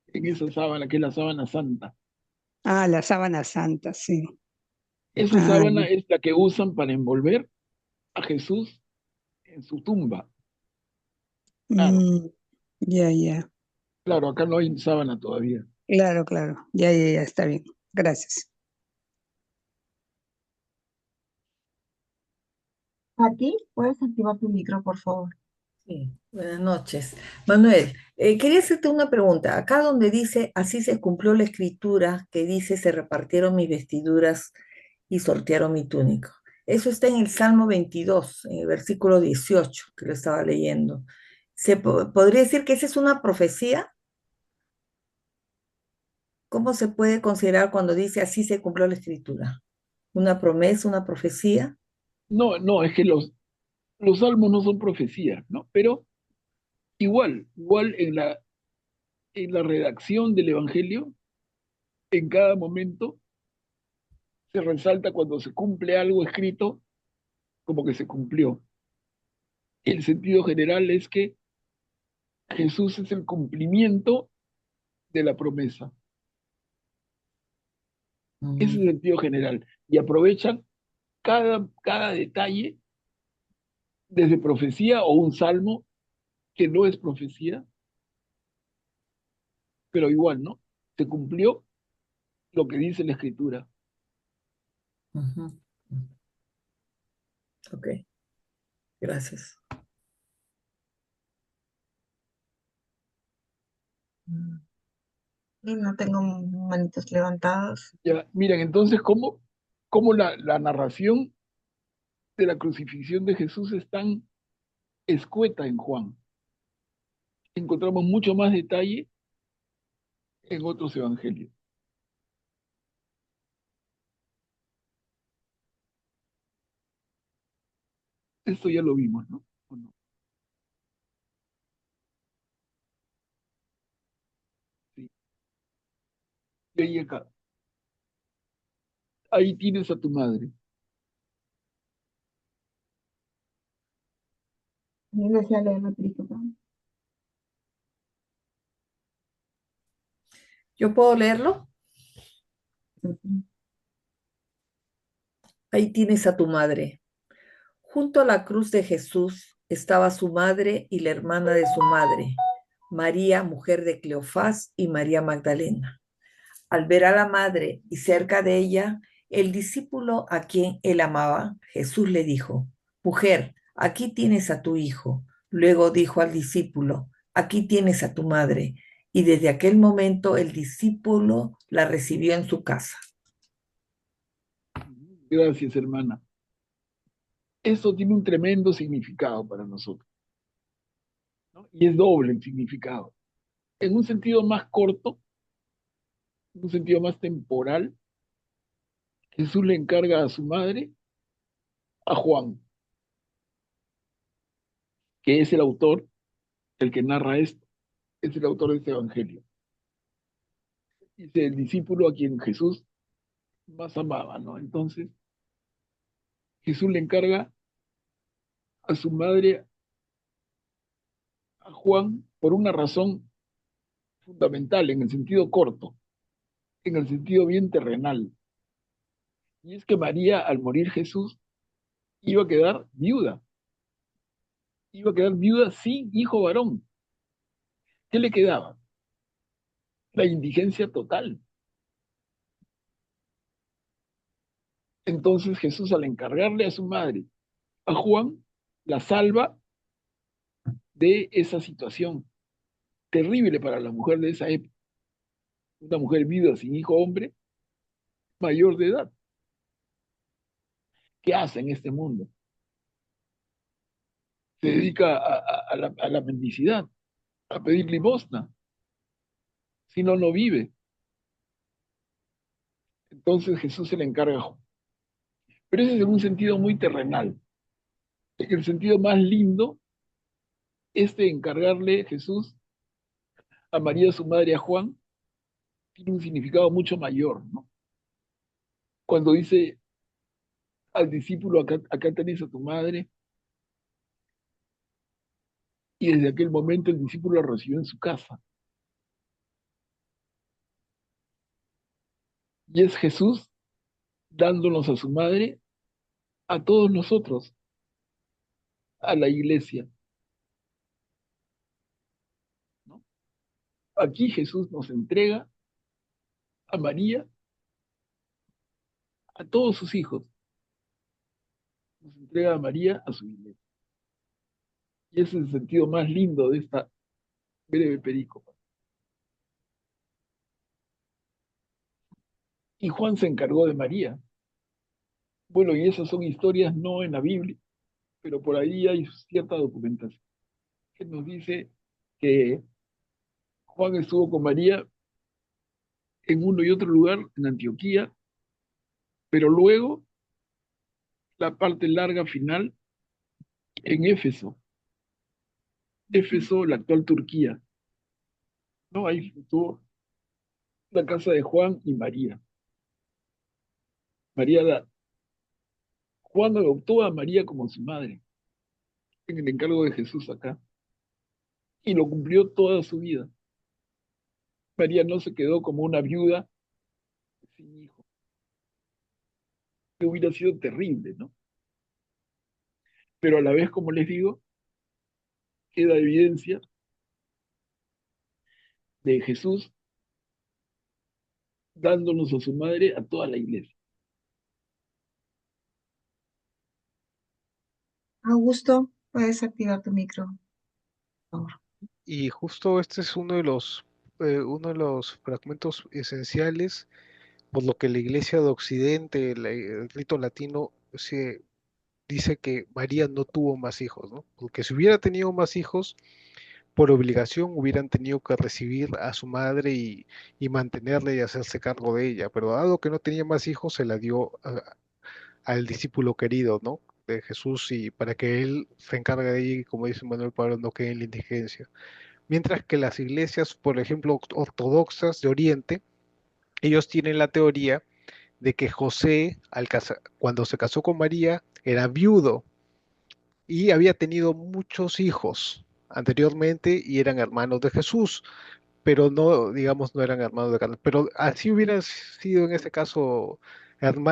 en esa sábana, que es la sábana santa. Ah, la sábana santa, sí. Esa Ah, sábana es la que usan para envolver a Jesús en su tumba. Claro, mm, ya, ya. claro, acá no hay sábana todavía. Claro, claro. Ya, ya, ya, está bien. Gracias. Pati, ¿puedes activar tu micro, por favor? Sí, buenas noches. Manuel, quería hacerte una pregunta. Acá donde dice, así se cumplió la escritura que dice, se repartieron mis vestiduras y sortearon mi túnico. Eso está en el Salmo 22, en el versículo 18, que lo estaba leyendo. ¿Podría decir que esa es una profecía? ¿Cómo se puede considerar cuando dice, así se cumplió la escritura? ¿Una promesa, una profecía? No, no, es que los salmos no son profecías, ¿no? Pero igual en la redacción del Evangelio, en cada momento se resalta cuando se cumple algo escrito como que se cumplió. El sentido general es que Jesús es el cumplimiento de la promesa. Ese es el Mm, sentido general. Y aprovechan cada detalle, desde profecía o un salmo que no es profecía, pero igual, ¿no? Se cumplió lo que dice la Escritura. ujú. Ok, gracias. Y no tengo manitos levantadas. Ya, miren, entonces, ¿cómo la narración de la crucifixión de Jesús es tan escueta en Juan? Encontramos mucho más detalle en otros evangelios. Esto ya lo vimos, ¿no? ¿O no? Sí. Y ahí acá. Ahí tienes a tu madre. No desea leer la película. ¿Yo puedo leerlo? Ahí tienes a tu madre. Junto a la cruz de Jesús estaba su madre y la hermana de su madre, María, mujer de Cleofás, y María Magdalena. Al ver a la madre y cerca de ella, el discípulo a quien él amaba, Jesús le dijo, mujer, aquí tienes a tu hijo. Luego dijo al discípulo, aquí tienes a tu madre. Y desde aquel momento el discípulo la recibió en su casa. Gracias, hermana. Eso tiene un tremendo significado para nosotros, ¿no? Y es doble el significado. En un sentido más corto, en un sentido más temporal, Jesús le encarga a su madre a Juan, que es el autor, el que narra esto, es el autor de este evangelio. Dice el discípulo a quien Jesús más amaba, ¿no? Entonces, Jesús le encarga a su madre, a Juan, por una razón fundamental en el sentido corto, en el sentido bien terrenal. Y es que María, al morir Jesús, iba a quedar viuda. Iba a quedar viuda sin hijo varón. ¿Qué le quedaba? La indigencia total. Entonces Jesús, al encargarle a su madre, a Juan, la salva de esa situación terrible para la mujer de esa época. Una mujer viuda sin hijo hombre, mayor de edad. ¿Qué hace en este mundo? Se dedica a la mendicidad, a pedir limosna. Si no, no vive. Entonces Jesús se le encarga a Juan. Pero ese es en un sentido muy terrenal. En el sentido más lindo, encargarle Jesús a María, su madre, a Juan, tiene un significado mucho mayor, ¿no? Cuando dice al discípulo, acá tenés a tu madre, y desde aquel momento el discípulo la recibió en su casa. Y es Jesús dándonos a su madre, a todos nosotros, a la iglesia, ¿no? Aquí Jesús nos entrega a María, a todos sus hijos, nos entrega a María a su iglesia. Y ese es el sentido más lindo de esta breve perícopa. Y Juan se encargó de María. Bueno, y esas son historias no en la Biblia, pero por ahí hay cierta documentación que nos dice que Juan estuvo con María en uno y otro lugar, en Antioquía, pero luego la parte larga final en Éfeso. Éfeso, la actual Turquía. ¿No? Ahí estuvo la casa de Juan y María. Juan adoptó a María como su madre, en el encargo de Jesús acá, y lo cumplió toda su vida. María no se quedó como una viuda sin hijo, que hubiera sido terrible, ¿no? Pero a la vez, como les digo, queda evidencia de Jesús dándonos a su madre a toda la iglesia. Augusto, puedes activar tu micro, por favor. Y justo este es uno de los fragmentos esenciales por lo que la Iglesia de Occidente, el rito latino, se dice que María no tuvo más hijos, ¿no? Porque si hubiera tenido más hijos, por obligación hubieran tenido que recibir a su madre y mantenerla y hacerse cargo de ella, pero dado que no tenía más hijos, se la dio al discípulo querido, ¿no? De Jesús y para que él se encargue de ella y, como dice Manuel Pablo, no quede en la indigencia. Mientras que las iglesias, por ejemplo, ortodoxas de Oriente, ellos tienen la teoría de que José, cuando se casó con María, era viudo y había tenido muchos hijos anteriormente y eran hermanos de Jesús, pero no, digamos, no eran hermanos de carne. Pero así hubieran sido en ese caso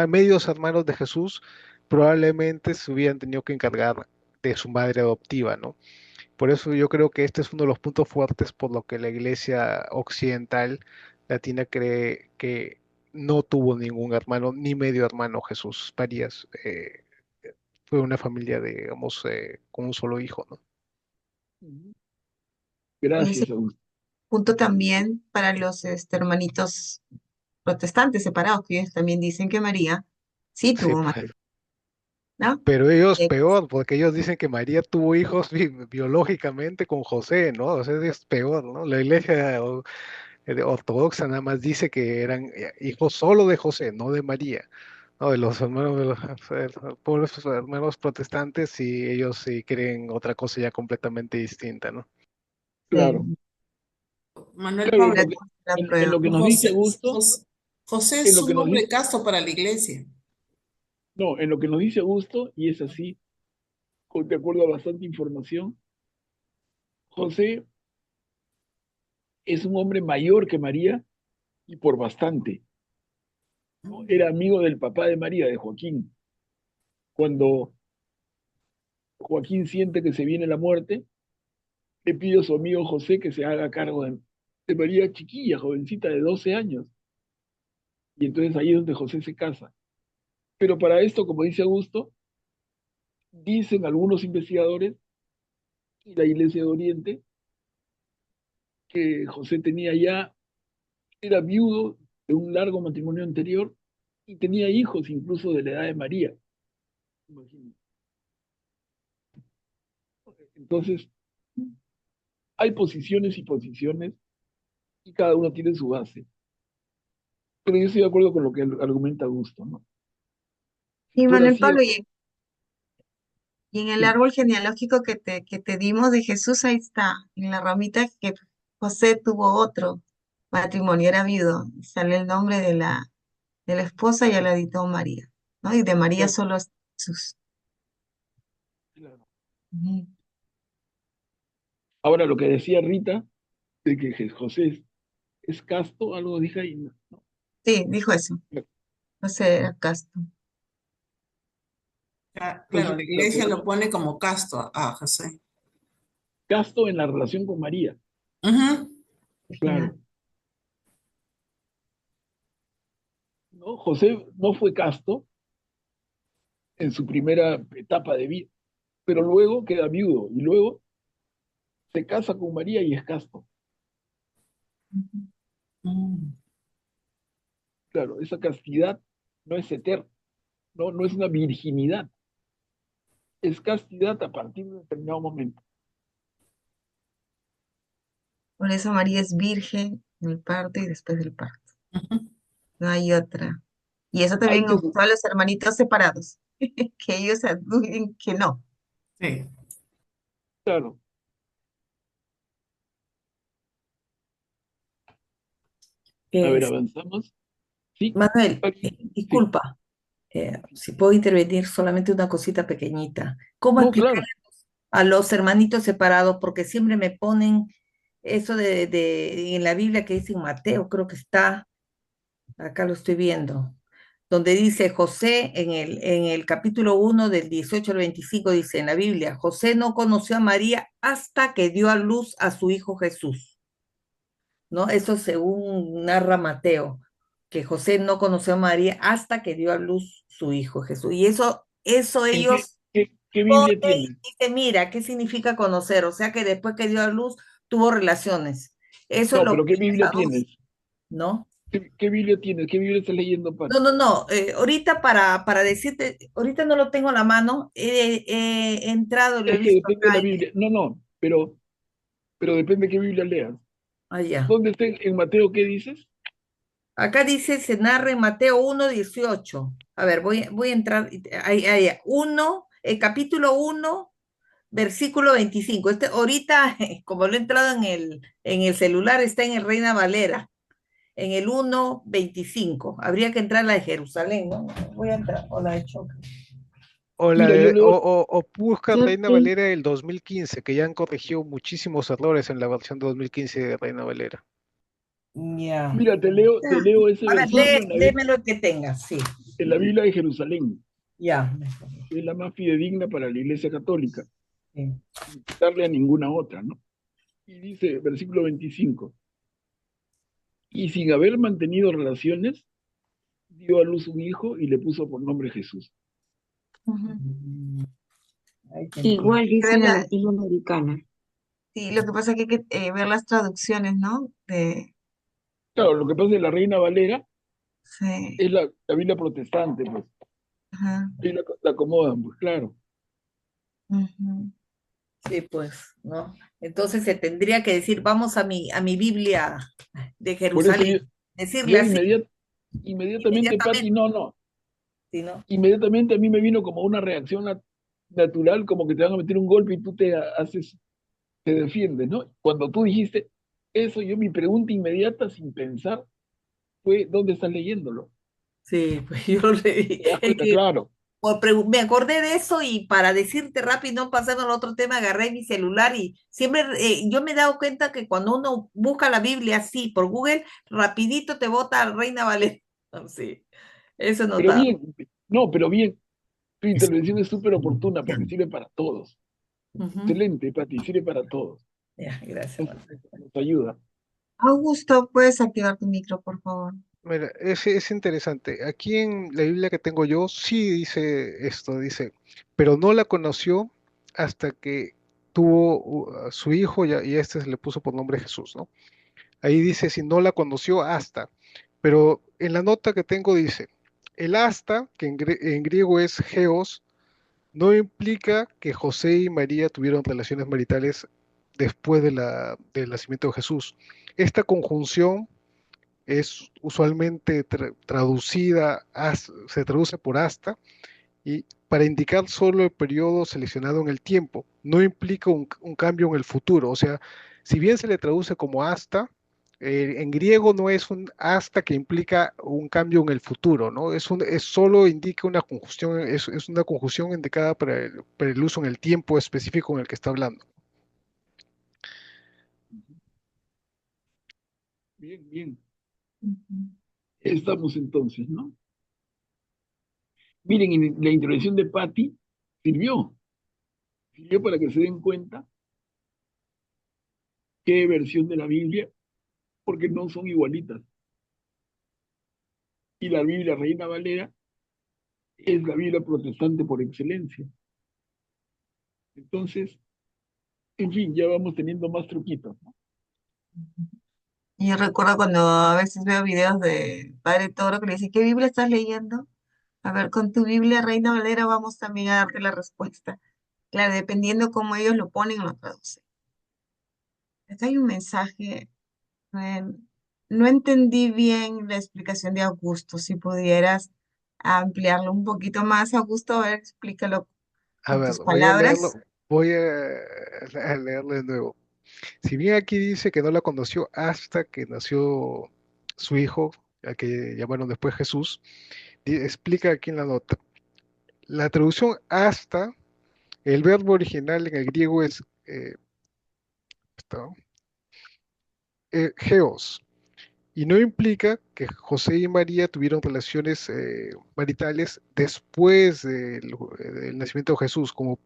medios hermanos de Jesús, probablemente se hubieran tenido que encargar de su madre adoptiva, ¿no? Por eso yo creo que este es uno de los puntos fuertes por lo que la iglesia occidental latina cree que no tuvo ningún hermano, ni medio hermano Jesús. Marías fue una familia, digamos, con un solo hijo, ¿no? Ese Gracias, Augusto. punto también para los hermanitos protestantes separados, que ellos también dicen que María sí Sí, tuvo más, pues, ¿no? pero ellos Eh, peor, porque ellos dicen que María tuvo hijos biológicamente con José, ¿no? O sea, es peor, ¿no? La iglesia ortodoxa nada más dice que eran hijos solo de José, no de María. No, de los hermanos, de los pobres hermanos protestantes, y ellos sí creen otra cosa ya completamente distinta, ¿no? Claro, Manuel claro, Pablo, gracias por la en prueba. lo que nos dice José, Augusto, José en es lo que un nos hombre dice, casto para la iglesia. no, en lo que nos dice Augusto, y es así, de acuerdo a bastante información, José es un hombre mayor que María y por bastante, ¿no? Era amigo del papá de María, de Joaquín. Cuando Joaquín siente que se viene la muerte, le pide a su amigo José que se haga cargo de María chiquilla, jovencita de 12 años. Y entonces ahí es donde José se casa. Pero para esto, como dice Augusto, dicen algunos investigadores y la Iglesia de Oriente que José era viudo de un largo matrimonio anterior y tenía hijos incluso de la edad de María. Imagínate. Entonces, hay posiciones y posiciones y cada uno tiene su base. Pero yo estoy de acuerdo con lo que argumenta Augusto, ¿no? Si Y fuera Manuel Pablo, cierto, y en el sí, árbol genealógico que te dimos de Jesús, ahí está, en la ramita que José tuvo otro matrimonio, era viudo, y sale el nombre de la esposa y al ladito María, ¿no? Y de María claro, solo es Jesús. claro. Ujú. Ahora, lo que decía Rita, de que José es casto, algo dije ahí, ¿no? No, Sí, dijo eso, José era casto. Claro, entonces, la la iglesia lo corona, pone como casto a José. casto en la relación con María, Ujú. claro. ¿No? José no fue casto en su primera etapa de vida, pero luego queda viudo y luego se casa con María y es casto. Mm. Claro, esa castidad no es eterna, no es una virginidad, es castidad a partir de un determinado momento. Por eso María es virgen en el parto y después del parto. No hay otra. Y eso Hay también que, gustó a los hermanitos separados, que ellos adulen que no. Sí. claro, a ver, Eh, avanzamos. Sí, Manuel, alguien, sí. disculpa, si puedo intervenir solamente una cosita pequeñita. ¿Cómo No, explicar claro. a los hermanitos separados? Porque siempre me ponen eso en la Biblia que dice en Mateo, creo que está, acá lo estoy viendo, donde dice José en el capítulo 1 del 18 al 25, dice en la Biblia, José no conoció a María hasta que dio a luz a su hijo Jesús, ¿no? Eso según narra Mateo, que José no conoció a María hasta que dio a luz su hijo Jesús. Y eso ¿En qué, ellos qué ponen Biblia tienes? y dicen, mira, ¿qué significa conocer? O sea que después que dio a luz tuvo relaciones. Eso es No, lo pero que ¿qué ellos Biblia aducen, tienes? ¿no? ¿Qué Biblia tienes? ¿Qué Biblia estás leyendo, No, Pati? no, no. Ahorita para decirte, ahorita no lo tengo a la mano, he entrado y lo he Es que visto depende de acá la Biblia. No, no, pero depende de qué Biblia leas. allá. ¿Dónde está en Mateo qué dices? Acá dice, se narra en Mateo 1:18. A ver, voy a entrar, ahí, 1, el capítulo 1, versículo 25. Ahorita, como lo he entrado en el celular, está en el Reina Valera, en el 1:25. Habría que entrar a la de Jerusalén, ¿no? Voy a entrar, o la de Choque. O, Mira, yo leo, o busca Yo Reina te- Valera del 2015, que ya han corregido muchísimos errores en la versión de 2015 de Reina Valera. Ya. mira, te leo ese A ver, yo- versículo léeme lo que tengas, sí. en la Biblia de Jerusalén, Ya. que es la más fidedigna para la Iglesia Católica, Sí. sin quitarle a ninguna otra, ¿no? Y dice, versículo 25, y sin haber mantenido relaciones, dio a luz un hijo y le puso por nombre Jesús. Ujú. Ahí tengo. Igual Hay que dice ver en la latinoamericana. sí, lo que pasa es que hay que ver las traducciones, ¿no? Claro, lo que pasa es que la Reina Valera Sí, es la Biblia protestante, pues. ajá, Ahí la acomodan, pues claro. ujú. Sí, pues, ¿no? Entonces se tendría que decir, vamos a mi Biblia de Por eso Jerusalén. Decirle yo así inmediatamente, Pati, inmediatamente, no. ¿sí, no? Inmediatamente a mí me vino como una reacción natural, como que te van a meter un golpe y tú te defiendes, ¿no? Cuando tú dijiste eso, mi pregunta inmediata, sin pensar, fue, ¿dónde estás leyéndolo? Sí, pues yo lo leí. ¿Te das Es cuenta? que Claro. Me acordé de eso y para decirte rápido, no pasando al otro tema, agarré mi celular y siempre yo me he dado cuenta que cuando uno busca la Biblia así por Google, rapidito te bota Reina Valera. Sí, eso he Pero notado. bien, no, pero bien, tu intervención es súper oportuna porque sirve para todos. Ujú. Excelente, Pati, sirve para todos. Ya, gracias, Nos, hermano. nos ayuda. Augusto, ¿puedes activar tu micro, por favor? Mira, es interesante. Aquí en la Biblia que tengo yo, sí dice esto, dice, pero no la conoció hasta que tuvo a su hijo y a este se le puso por nombre Jesús, ¿no? Ahí dice, si no la conoció hasta, pero en la nota que tengo dice, el hasta, que en griego es geos, no implica que José y María tuvieron relaciones maritales después del nacimiento de Jesús. Esta conjunción es usualmente traducida, se traduce por hasta, y para indicar solo el periodo seleccionado en el tiempo, no implica un cambio en el futuro. O sea, si bien se le traduce como hasta, en griego no es un hasta que implica un cambio en el futuro, ¿no? Es solo indica una conjunción, es una conjunción indicada para el uso en el tiempo específico en el que está hablando. Bien, bien. Ujú. Estamos entonces, ¿no? Miren, y la intervención de Patti sirvió, sirvió para que se den cuenta qué versión de la Biblia, porque no son igualitas. Y la Biblia Reina Valera es la Biblia protestante por excelencia. Entonces, en fin, ya vamos teniendo más truquitos, ¿no? Y yo recuerdo cuando a veces veo videos de Padre Toro que le dice, ¿qué Biblia estás leyendo? A ver, con tu Biblia Reina Valera vamos también a darte la respuesta. Claro, dependiendo cómo ellos lo ponen, lo traducen. Acá hay un mensaje, eh, no entendí bien la explicación de Augusto. Si pudieras ampliarlo un poquito más, Augusto, a ver, explícalo A con ver, tus voy a leerlo, palabras. a leerlo de nuevo. Si bien aquí dice que no la conoció hasta que nació su hijo, al que llamaron después Jesús, explica aquí en la nota. La traducción hasta, el verbo original en el griego es está, geos, y no implica que José y María tuvieron relaciones maritales después del nacimiento de Jesús, como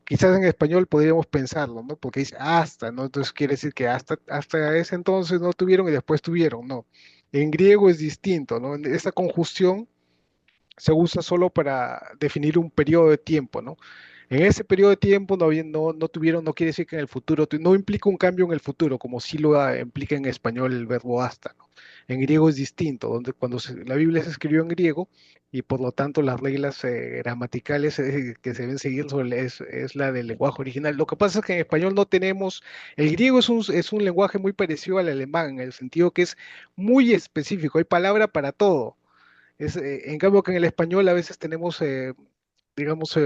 quizás en español podríamos pensarlo, ¿no? Porque dice hasta, ¿no? Entonces quiere decir que hasta ese entonces no tuvieron y después tuvieron, no. En griego es distinto, ¿no? Esta conjunción se usa solo para definir un periodo de tiempo, ¿no? En ese periodo de tiempo no tuvieron, no quiere decir que en el futuro, no implica un cambio en el futuro, como sí lo implica en español el verbo hasta, ¿no? En griego es distinto, donde cuando la Biblia se escribió en griego y por lo tanto las reglas gramaticales que se deben seguir es la del lenguaje original. Lo que pasa es que en español no tenemos, el griego es un lenguaje muy parecido al alemán, en el sentido que es muy específico, hay palabra para todo. En cambio que en el español a veces tenemos, digamos,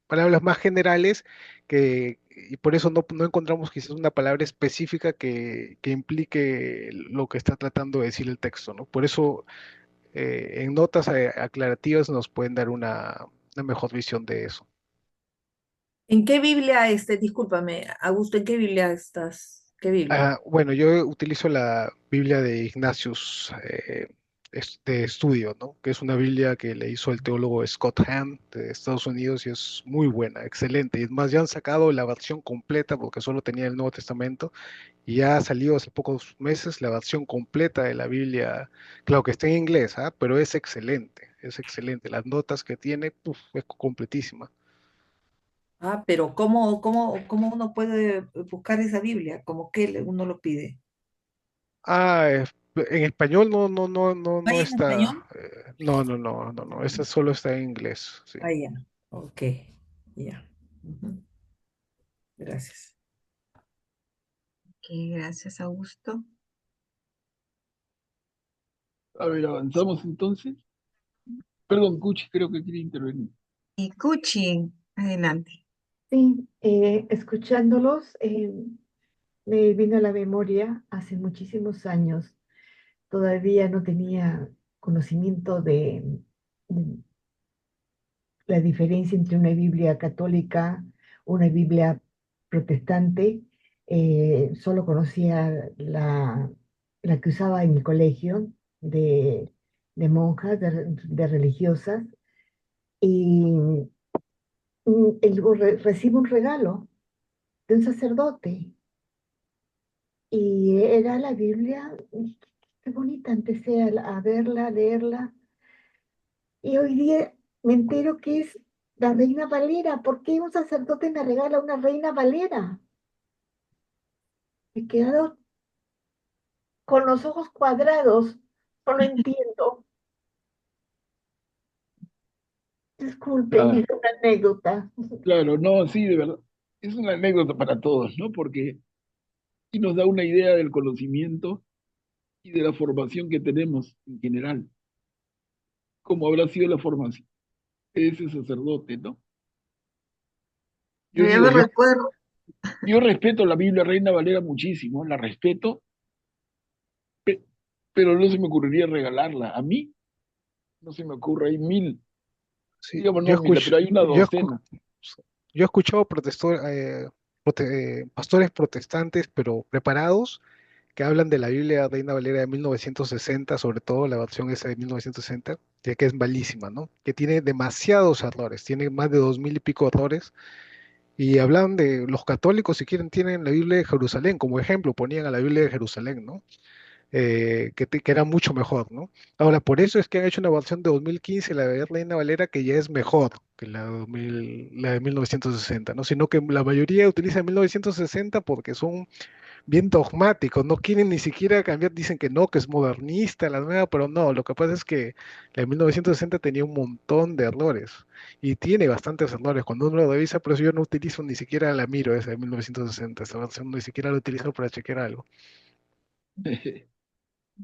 palabras más generales y por eso no encontramos quizás una palabra específica que implique lo que está tratando de decir el texto, ¿no? Por eso en notas aclarativas nos pueden dar una mejor visión de eso. ¿En qué Biblia, discúlpame, Augusto, en qué Biblia estás? ¿Qué Biblia? Bueno, yo utilizo la Biblia de Ignatius de estudio, ¿no? Que es una Biblia que le hizo el teólogo Scott Hahn de Estados Unidos y es muy buena, excelente. Y además ya han sacado la versión completa porque solo tenía el Nuevo Testamento y ya ha salido hace pocos meses la versión completa de la Biblia. Claro que está en inglés, ¿ah? Pero es excelente, es excelente. Las notas que tiene, puf, es completísima. Ah, pero ¿cómo uno puede buscar esa Biblia? ¿Cómo que uno lo pide? En español no ¿Hay en está. español? No. Esta solo está en inglés, sí. Ah, ya. Ok, ya. Ujú. Gracias. Ok, gracias, Augusto. A ver, avanzamos entonces. Perdón, Cuchi, creo que quería intervenir. Y Cuchi, adelante. Sí, escuchándolos, me vino a la memoria hace muchísimos años, todavía no tenía conocimiento la diferencia entre una Biblia católica, una Biblia protestante. Solo conocía la que usaba en mi colegio de monjas, de religiosas, y recibo un regalo de un sacerdote y era la Biblia. Qué bonita, empecé a verla, a leerla, y hoy día me entero que es la Reina Valera. ¿Por qué un sacerdote me regala una Reina Valera? Me he quedado con los ojos cuadrados, no lo entiendo. Disculpen, Claro, es una anécdota. claro, no, sí, de verdad. Es una anécdota para todos, ¿no? Porque y nos da una idea del conocimiento y de la formación que tenemos en general. Cómo habrá sido la formación de ese sacerdote, ¿no? Yo Yo digo, me recuerdo, yo respeto la Biblia Reina Valera muchísimo, la respeto, pero no se me ocurriría regalarla. A mí no se me ocurre, hay mil, Sí, digamos no mil, pero hay una docena. yo he escuchado pastores protestantes, pero preparados, que hablan de la Biblia Reina Valera de 1960, sobre todo la versión esa de 1960, que es malísima, ¿no? Que tiene demasiados errores, tiene más de 2000 y pico errores. Y hablan de los católicos, si quieren, tienen la Biblia de Jerusalén como ejemplo, ponían a la Biblia de Jerusalén, ¿no? Que era mucho mejor, ¿no? Ahora, por eso es que han hecho una versión de 2015, la de Reina Valera, que ya es mejor que la de 1960, ¿no? Sino que la mayoría utiliza 1960 porque son bien dogmáticos, no quieren ni siquiera cambiar, dicen que no, que es modernista la nueva, pero no, lo que pasa es que la de 1960 tenía un montón de errores y tiene bastantes errores. Cuando uno lo revisa, por eso yo no utilizo ni siquiera la miro esa de 1960, esa versión ni siquiera la utilizo para chequear algo.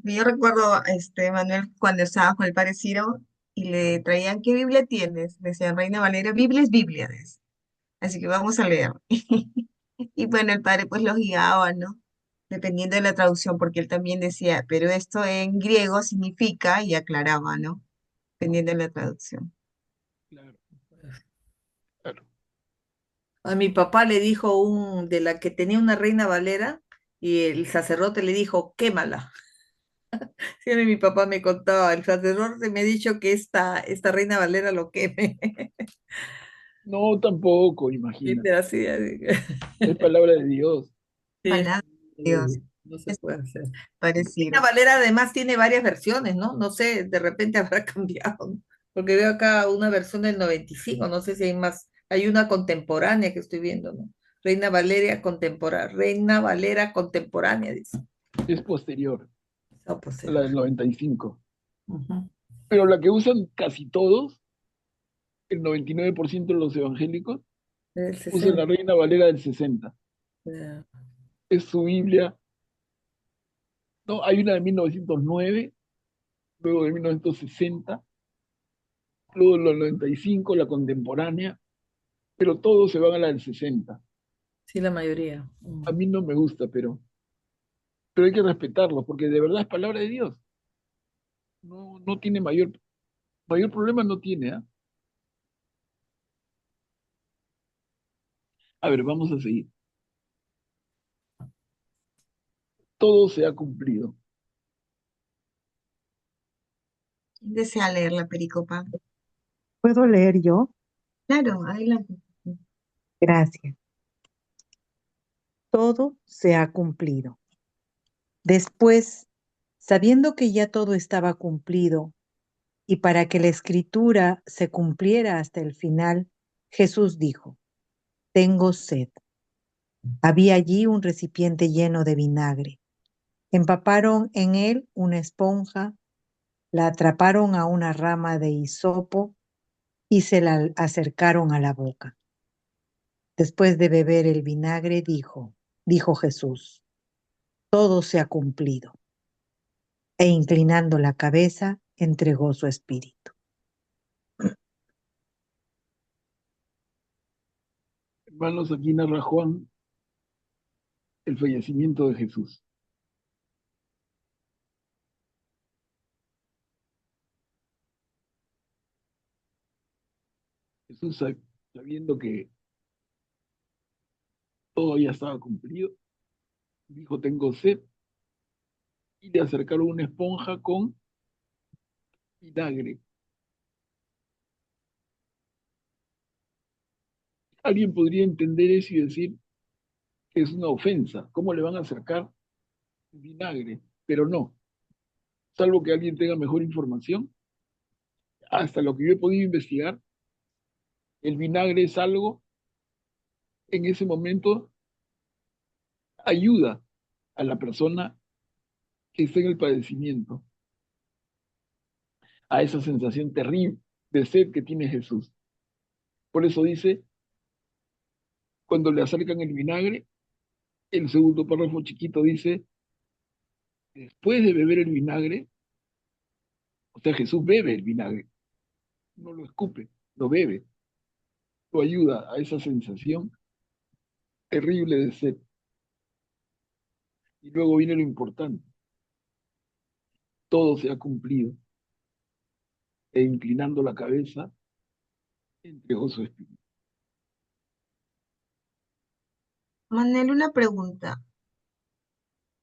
yo recuerdo, Manuel, cuando estaba con el padre Ciro y le traían, ¿qué Biblia tienes? Decían, Reina Valera, Biblia es Biblia, decía. Así que vamos a leer. Y bueno, el padre pues los guiaba, ¿no? Dependiendo de la traducción, porque él también decía, pero esto en griego significa, y aclaraba, ¿no? Dependiendo de la traducción. Claro, claro. A mi papá le dijo de la que tenía una Reina Valera y el sacerdote le dijo, quémala. Siempre mi papá me contaba, el sacerdote me ha dicho que esta Reina Valera lo queme. No, tampoco, Y imagínate. era así, así. Es palabra de Dios. Sí, Palabra de Dios. no se Es puede hacer. Reina parecido. Valera además tiene varias versiones, ¿no? No sé, de repente habrá cambiado, ¿no? Porque veo acá una versión del 95, no sé si hay más. Hay una contemporánea que estoy viendo, ¿no? Reina Valera contemporánea, dice. Es posterior Ah, pues, a la del 95. ujú. Pero la que usan casi todos, el 99% de los evangélicos, El usan 60. la Reina Valera del 60. Ya. Es su Biblia. No, hay una de 1909, luego de 1960, luego de los 95, la contemporánea, pero todos se van a la del 60. Sí, la mayoría. A mí no me gusta, pero hay que respetarlo, porque de verdad es palabra de Dios. No, no tiene mayor problema, no tiene, ¿ah? A ver, vamos a seguir. Todo se ha cumplido. ¿Quién desea leer la pericopa? ¿Puedo leer yo? Claro, adelante. Gracias. Todo se ha cumplido. Después, sabiendo que ya todo estaba cumplido y para que la escritura se cumpliera hasta el final, Jesús dijo, tengo sed. Había allí un recipiente lleno de vinagre. Empaparon en él una esponja, la atraparon a una rama de hisopo y se la acercaron a la boca. Después de beber el vinagre, dijo Jesús, todo se ha cumplido. E inclinando la cabeza, entregó su espíritu. Hermanos, aquí narra Juan el fallecimiento de Jesús. Jesús, sabiendo que todo ya estaba cumplido, dijo, tengo sed, y le acercaron una esponja con vinagre. Alguien podría entender eso y decir que es una ofensa. ¿Cómo le van a acercar vinagre? Pero no, salvo que alguien tenga mejor información. Hasta lo que yo he podido investigar, el vinagre es algo, en ese momento, ayuda a la persona que está en el padecimiento, a esa sensación terrible de sed que tiene Jesús. Por eso dice, cuando le acercan el vinagre, el segundo párrafo chiquito dice, después de beber el vinagre, o sea, Jesús bebe el vinagre, no lo escupe, lo bebe, lo ayuda a esa sensación terrible de sed. Y luego viene lo importante, todo se ha cumplido, e inclinando la cabeza, entregó su espíritu. Manuel, una pregunta.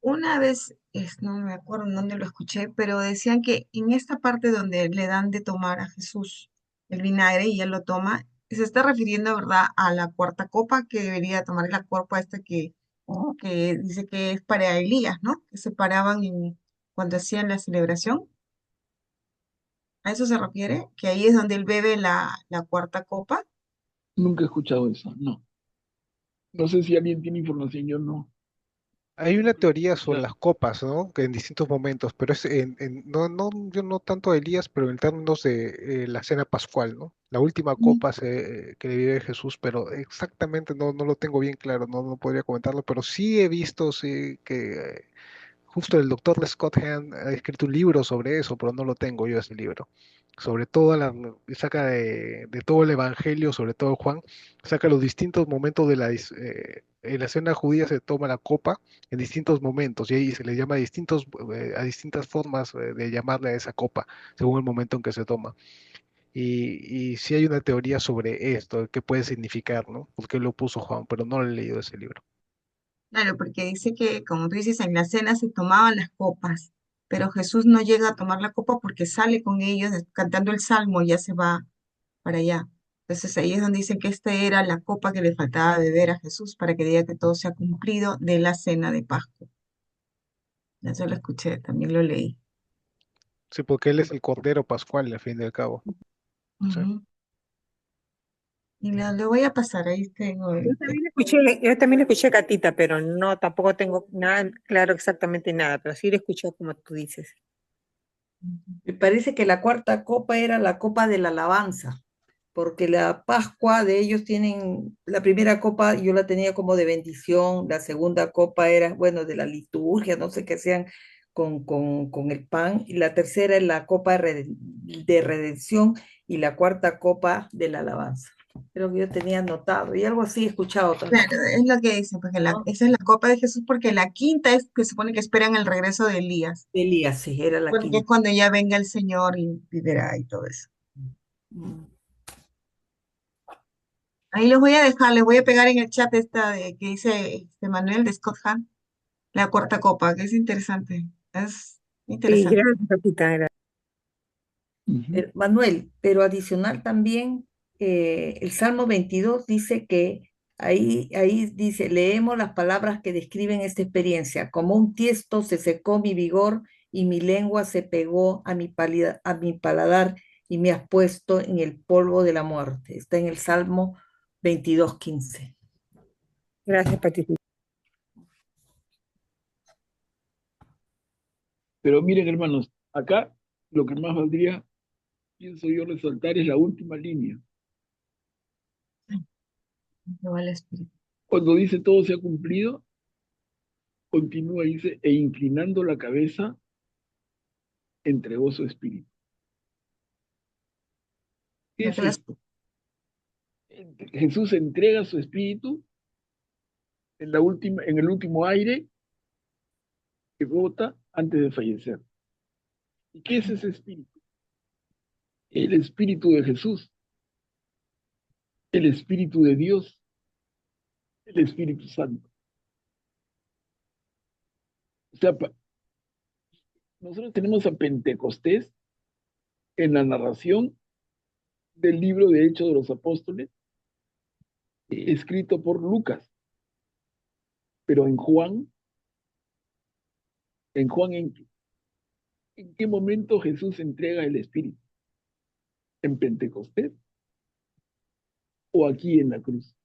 Una vez, no me acuerdo en dónde lo escuché, pero decían que en esta parte donde le dan de tomar a Jesús el vinagre y él lo toma, se está refiriendo, ¿verdad?, a la cuarta copa que debería tomar la copa esta que dice que es para Elías, ¿no? Que se paraban cuando hacían la celebración. ¿A eso se refiere? Que ahí es donde él bebe la cuarta copa. Nunca he escuchado eso, no. No sé si alguien tiene información, yo no. Hay una teoría sobre Ya. las copas, ¿no? Que en distintos momentos, pero es yo no tanto a Elías, pero en términos de la cena pascual, ¿no? La última Mm. copa que le vive Jesús, pero exactamente no lo tengo bien claro, no podría comentarlo, pero sí he visto, sí, que justo el doctor Scott Hahn ha escrito un libro sobre eso, pero no lo tengo yo ese libro. Sobre toda saca de todo el evangelio, sobre todo Juan, saca los distintos momentos en la cena judía se toma la copa en distintos momentos y ahí se le llama a distintas formas de llamarle a esa copa, según el momento en que se toma. Y sí hay una teoría sobre esto, qué puede significar, ¿no? ¿Por qué lo puso Juan? Pero no lo he leído ese libro. Claro, porque dice que, como tú dices, en la cena se tomaban las copas, pero Jesús no llega a tomar la copa porque sale con ellos cantando el salmo y ya se va para allá. Entonces ahí es donde dicen que esta era la copa que le faltaba beber a Jesús para que diga que todo se ha cumplido de la cena de Pascua. Eso lo escuché, también lo leí. Sí, porque él es el Cordero Pascual, al fin y al cabo. Sí. Ujú. Y le voy a pasar, ahí tengo Yo también escuché Catita, pero no, tampoco tengo nada claro exactamente nada, pero sí lo escuché como tú dices. Me parece que la cuarta copa era la copa de la alabanza, porque la Pascua de ellos tienen, la primera copa yo la tenía como de bendición, la segunda copa era, bueno, de la liturgia, no sé qué hacían con el pan, y la tercera es la copa de redención y la cuarta copa de la alabanza. Creo que yo tenía anotado y algo así he escuchado también. Claro, es lo que dice, porque ¿No? esa es la copa de Jesús, porque la quinta es que se supone que esperan el regreso de Elías, Elías, sí, era la porque es quinta. cuando ya venga el Señor y verá y todo eso. Mm. Ahí los voy a dejar, les voy a pegar en el chat esta de que dice Manuel de Scott Hahn, la cuarta copa, que es interesante. Es Sí, interesante. gracias, Catita. Manuel, pero adicional también el Salmo 22 dice que ahí dice, leemos las palabras que describen esta experiencia. Como un tiesto se secó mi vigor y mi lengua se pegó a mi paladar y me has puesto en el polvo de la muerte. Está en el Salmo 22:15. Gracias, Patita. Pero miren, hermanos, acá lo que más valdría, pienso yo, resaltar es la última línea. Me va el espíritu. Cuando dice todo se ha cumplido, continúa y dice, e inclinando la cabeza, entregó su espíritu. ¿Qué Ya es que las- esto? Jesús entrega su espíritu en el último aire que bota antes de fallecer. ¿Y qué es ese espíritu? El espíritu de Jesús. el Espíritu de Dios, el Espíritu Santo. O sea, nosotros tenemos a Pentecostés en la narración del libro de Hechos de los Apóstoles, escrito por Lucas, pero ¿en qué momento Jesús entrega el Espíritu? ¿En Pentecostés o aquí en la cruz?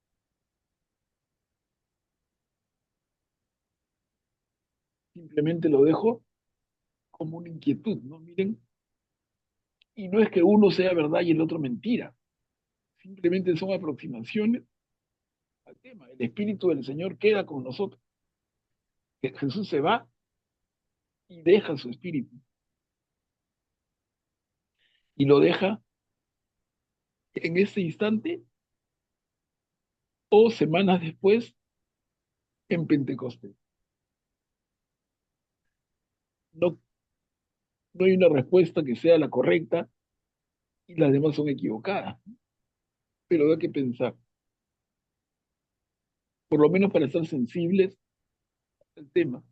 Simplemente lo dejo como una inquietud, ¿no? Miren, y no es que uno sea verdad y el otro mentira, simplemente son aproximaciones al tema. El Espíritu del Señor queda con nosotros. Jesús se va y deja su Espíritu. Y lo deja en ese instante o semanas después en Pentecostés. No, no hay una respuesta que sea la correcta y las demás son equivocadas, pero da que pensar, por lo menos para estar sensibles al tema.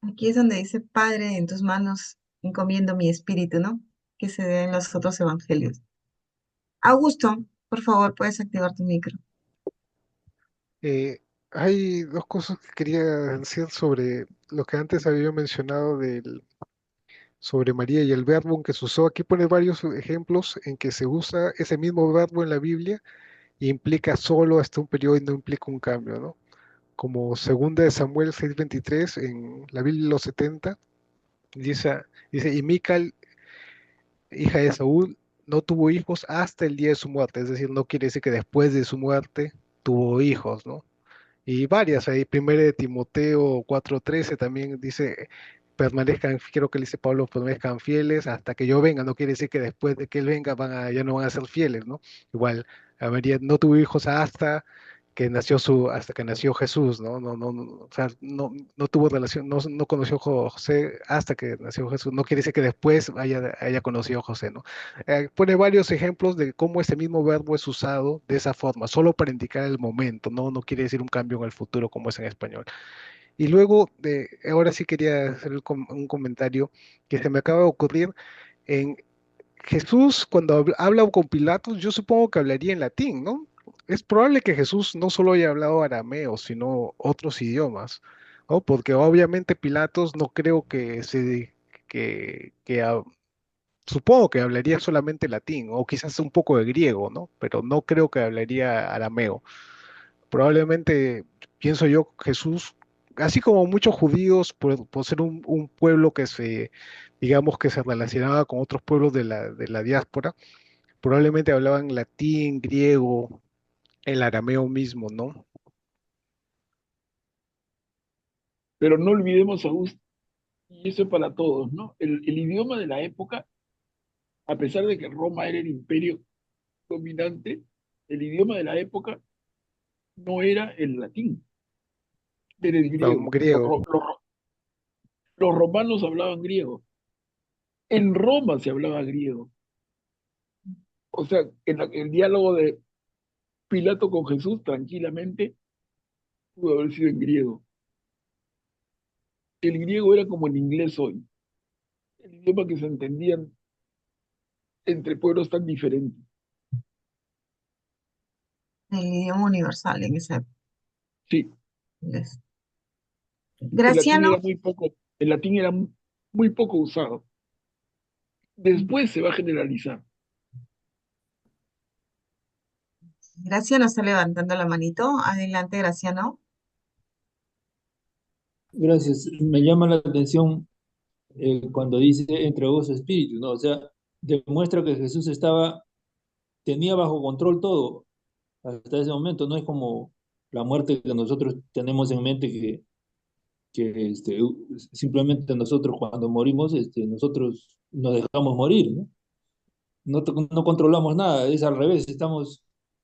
Aquí es donde dice, Padre, en tus manos encomiendo mi espíritu, ¿no? Que se ve en los otros evangelios. Augusto, por favor, puedes activar tu micro. Eh, Hay dos cosas que quería decir sobre lo que antes había mencionado sobre María y el verbo en que se usó. Aquí pone varios ejemplos en que se usa ese mismo verbo en la Biblia y implica solo hasta un periodo y no implica un cambio, ¿no? Como segunda de Samuel 6:23 en la Biblia de los 70, dice, y Mical, hija de Saúl, no tuvo hijos hasta el día de su muerte, es decir, no quiere decir que después de su muerte tuvo hijos, ¿no? Y varias, ahí primero de Timoteo 4:13 también dice, permanezcan, creo que le dice Pablo, permanezcan fieles hasta que yo venga, no quiere decir que después de que él venga ya no van a ser fieles, ¿no? Igual, a María no tuvo hijos hasta que nació Jesús, ¿no? O sea, no tuvo relación, no conoció a José hasta que nació Jesús, no quiere decir que después haya conocido a José, ¿no? Pone varios ejemplos de cómo ese mismo verbo es usado de esa forma, solo para indicar el momento, no quiere decir un cambio en el futuro como es en español. Y luego, ahora sí quería hacer un comentario que se me acaba de ocurrir. En Jesús, cuando habla con Pilatos, yo supongo que hablaría en latín, ¿no? Es probable que Jesús no solo haya hablado arameo, sino otros idiomas, ¿no? Porque obviamente Pilatos no creo supongo que hablaría solamente latín, o quizás un poco de griego, ¿no? Pero no creo que hablaría arameo. Probablemente, pienso yo, Jesús, así como muchos judíos, por ser un pueblo digamos que se relacionaba con otros pueblos de la diáspora, probablemente hablaban latín, griego, el arameo mismo, ¿no? Pero no olvidemos, Augusto, y eso es para todos, ¿no? El idioma de la época, a pesar de que Roma era el imperio dominante, el idioma de la época no era el latín, era el Como griego. griego. Los romanos hablaban griego. En Roma se hablaba griego. O sea, el diálogo de Pilato con Jesús tranquilamente pudo haber sido en griego. El griego era como el inglés hoy, el idioma que se entendían entre pueblos tan diferentes. El idioma universal en esa época. Sí, Inglés. el latín Graciano, era muy poco usado. Después se va a generalizar. Graciano está levantando la manito. Adelante, Graciano. Gracias. Me llama la atención cuando dice entregó su espíritu, ¿no? O sea, demuestra que Jesús tenía bajo control todo hasta ese momento. No es como la muerte que nosotros tenemos en mente que simplemente nosotros cuando morimos, nosotros nos dejamos morir, ¿no? No controlamos nada, es al revés,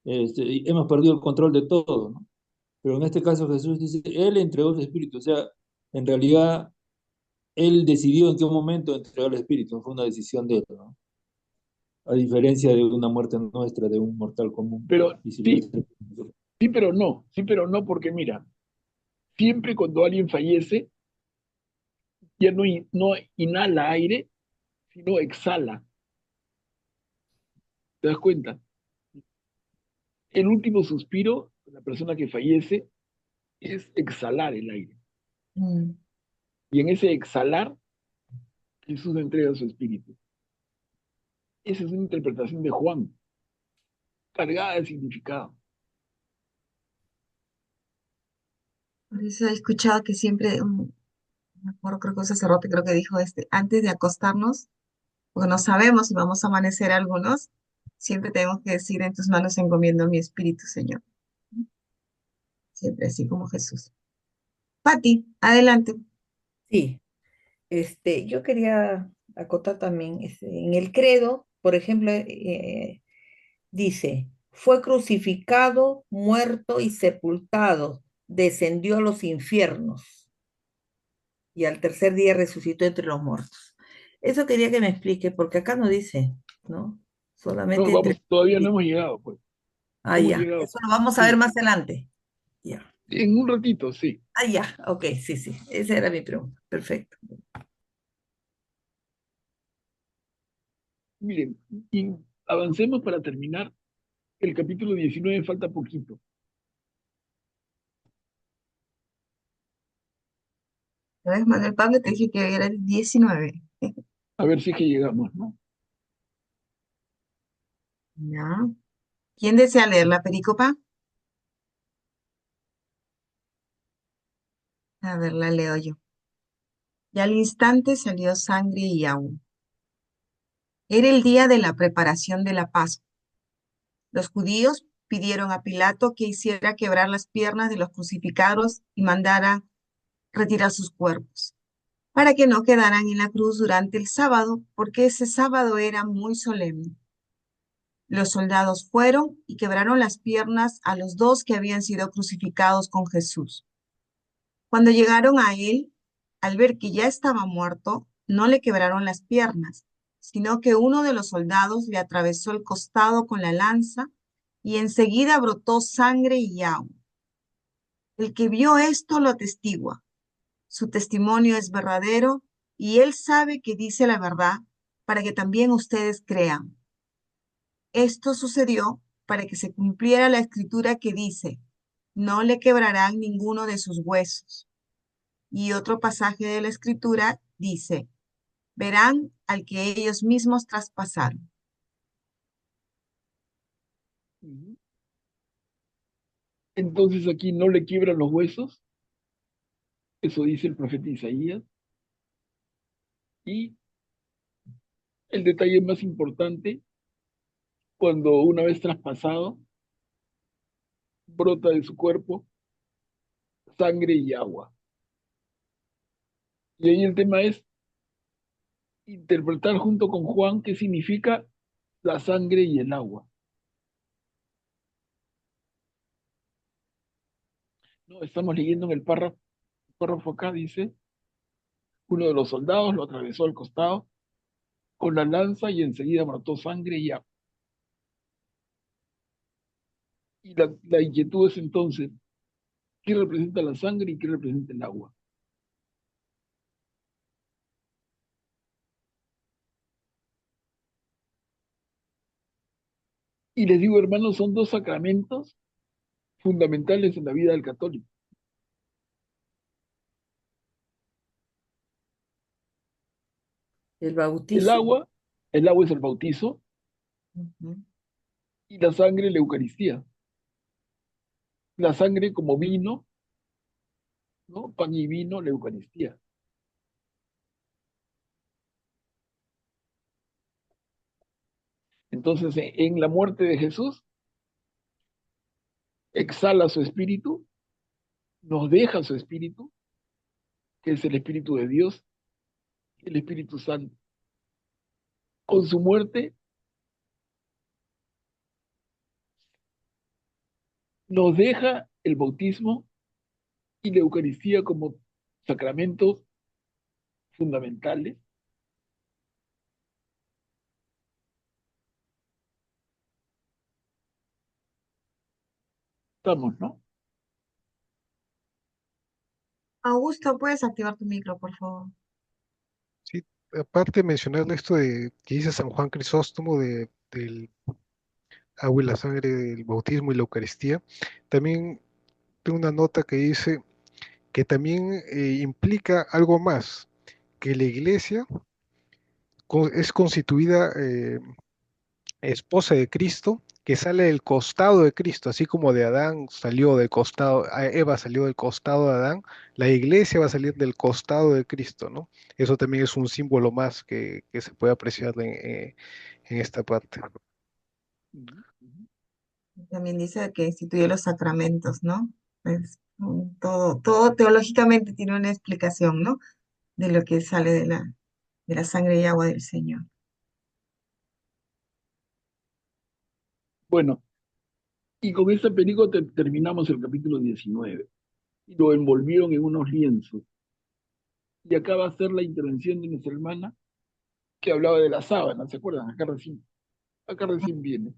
hemos perdido el control de todo, ¿no? Pero en este caso Jesús dice, Él entregó su espíritu, o sea, en realidad él decidió en qué momento entregar el espíritu, no fue una decisión de él, ¿no? A diferencia de una muerte nuestra, de un mortal común. Pero Y si lo sí, hace- sí, pero no, porque mira, siempre cuando alguien fallece, ya no inhala aire, sino exhala. ¿Te das cuenta? El último suspiro de la persona que fallece es exhalar el aire. Mm. Y en ese exhalar, Jesús entrega su espíritu. Esa es una interpretación de Juan, cargada de significado. Por eso he escuchado que siempre, me acuerdo, creo que un sacerdote creo que dijo antes de acostarnos, porque no sabemos si vamos a amanecer algunos, siempre tenemos que decir, en tus manos encomiendo mi espíritu, Señor. Siempre así como Jesús. Pati, adelante. Sí, yo quería acotar también, en el credo, por ejemplo, dice, fue crucificado, muerto y sepultado, descendió a los infiernos y al tercer día resucitó entre los muertos. Eso quería que me explique, porque acá no dice, ¿no? No, Solamente entre... vamos, todavía no hemos llegado, pues. Ah, No hemos ya. llegado. Eso lo vamos a ver Sí, más adelante. Ya. en un ratito, sí. Ah, ya. Ok, sí, sí. Esa era mi pregunta. Perfecto. Miren, y avancemos para terminar. El capítulo 19 falta poquito. ¿Sabes, Manuel Pablo? Te dije que era el 19. A ver si es que llegamos, ¿no? Ya. ¿Quién desea leer la pericopa? A ver, la leo yo. Y al instante salió sangre y agua. Era el día de la preparación de la Pascua. Los judíos pidieron a Pilato que hiciera quebrar las piernas de los crucificados y mandara retirar sus cuerpos, para que no quedaran en la cruz durante el sábado, porque ese sábado era muy solemne. Los soldados fueron y quebraron las piernas a los dos que habían sido crucificados con Jesús. Cuando llegaron a él, al ver que ya estaba muerto, no le quebraron las piernas, sino que uno de los soldados le atravesó el costado con la lanza y enseguida brotó sangre y agua. El que vio esto lo atestigua. Su testimonio es verdadero y él sabe que dice la verdad para que también ustedes crean. Esto sucedió para que se cumpliera la escritura que dice, no le quebrarán ninguno de sus huesos. Y otro pasaje de la escritura dice, verán al que ellos mismos traspasaron. Ujú. Entonces aquí no le quiebran los huesos, eso dice el profeta Isaías. Y el detalle más importante, cuando una vez traspasado, brota de su cuerpo sangre y agua. Y ahí el tema es interpretar junto con Juan qué significa la sangre y el agua. No, estamos leyendo en el párrafo acá dice, uno de los soldados lo atravesó al costado con la lanza y enseguida brotó sangre y agua. Y la inquietud es entonces, ¿qué representa la sangre y qué representa el agua? Y les digo, hermanos, son dos sacramentos fundamentales en la vida del católico. El El bautizo. agua, el agua es el bautizo Ujú. y la sangre la Eucaristía. La sangre como vino, ¿no? Pan y vino, la Eucaristía. Entonces, en la muerte de Jesús, exhala su espíritu, nos deja su espíritu, que es el Espíritu de Dios, el Espíritu Santo. Con su muerte, nos deja el bautismo y la Eucaristía como sacramentos fundamentales. Estamos, ¿no? Augusto, ¿puedes activar tu micro, por favor? Sí, aparte de mencionar esto de que dice San Juan Crisóstomo del agua y la sangre del bautismo y la Eucaristía, también tengo una nota que dice que también implica algo más, que la iglesia es constituida esposa de Cristo, que sale del costado de Cristo, así como de Adán salió del costado, Eva salió del costado de Adán, la iglesia va a salir del costado de Cristo, ¿no? Eso también es un símbolo más que se puede apreciar en esta parte. También dice que instituye los sacramentos, ¿no? Pues, todo teológicamente tiene una explicación, ¿no? De lo que sale de la sangre y agua del Señor. Bueno, y con este perico terminamos el capítulo 19. Y lo envolvieron en unos lienzos. Y acá va a ser la intervención de nuestra hermana que hablaba de la sábana, ¿se acuerdan? Acá recién viene.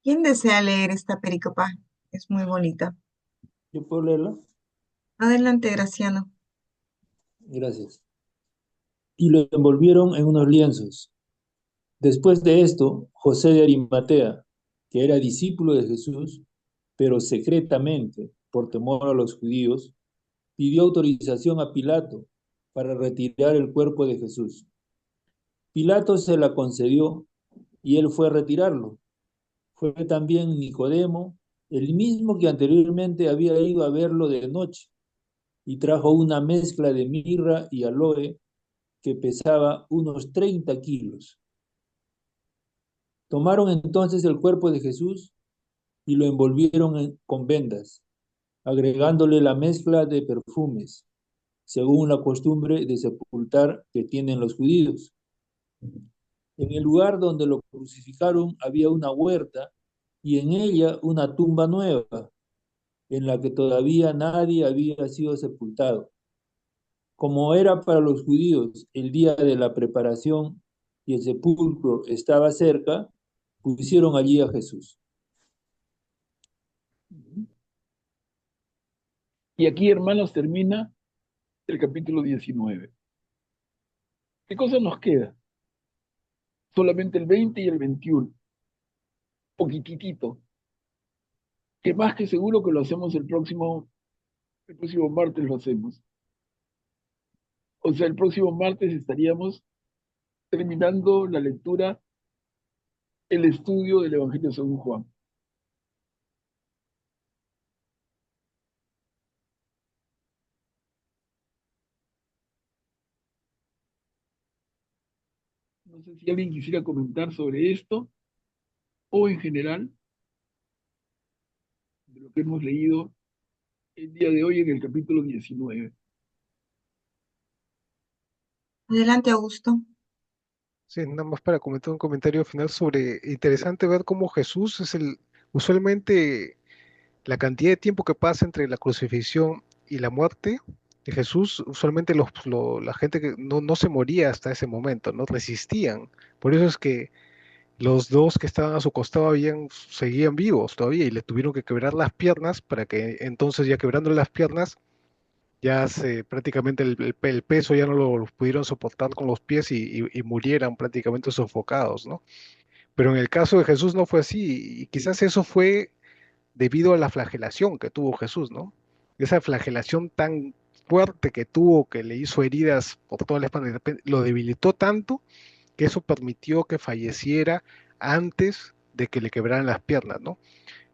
¿Quién desea leer esta pericopa? Es muy bonita. ¿Yo puedo leerla? Adelante, Graciano. Gracias. Y lo envolvieron en unos lienzos. Después de esto, José de Arimatea, que era discípulo de Jesús, pero secretamente, por temor a los judíos, pidió autorización a Pilato para retirar el cuerpo de Jesús. Pilato se la concedió y él fue a retirarlo. Fue también Nicodemo, el mismo que anteriormente había ido a verlo de noche, y trajo una mezcla de mirra y aloe que pesaba unos 30 kilos. Tomaron entonces el cuerpo de Jesús y lo envolvieron con vendas, agregándole la mezcla de perfumes, según la costumbre de sepultar que tienen los judíos. En el lugar donde lo crucificaron había una huerta y en ella una tumba nueva, en la que todavía nadie había sido sepultado. Como era para los judíos el día de la preparación y el sepulcro estaba cerca, pusieron allí a Jesús. Y aquí, hermanos, termina el capítulo 19. ¿Qué cosa nos queda? Solamente el 20 y el 21. Poquitito. Que más que seguro que lo hacemos el próximo martes lo hacemos. O sea, el próximo martes estaríamos terminando la lectura, el estudio del Evangelio según Juan. No sé si alguien quisiera comentar sobre esto o en general de lo que hemos leído el día de hoy en el capítulo 19. Adelante, Augusto. Sí, nada más para comentar un comentario final sobre, interesante ver cómo Jesús es usualmente la cantidad de tiempo que pasa entre la crucifixión y la muerte de Jesús, usualmente la gente que no se moría hasta ese momento, no resistían. Por eso es que los dos que estaban a su costado seguían vivos todavía y le tuvieron que quebrar las piernas para que entonces ya quebrando las piernas, prácticamente el peso ya no lo pudieron soportar con los pies y murieran prácticamente sofocados, ¿no? Pero en el caso de Jesús no fue así y quizás eso fue debido a la flagelación que tuvo Jesús, ¿no? Esa flagelación tan fuerte que tuvo, que le hizo heridas por toda la espalda, lo debilitó tanto que eso permitió que falleciera antes de que le quebraran las piernas, ¿no?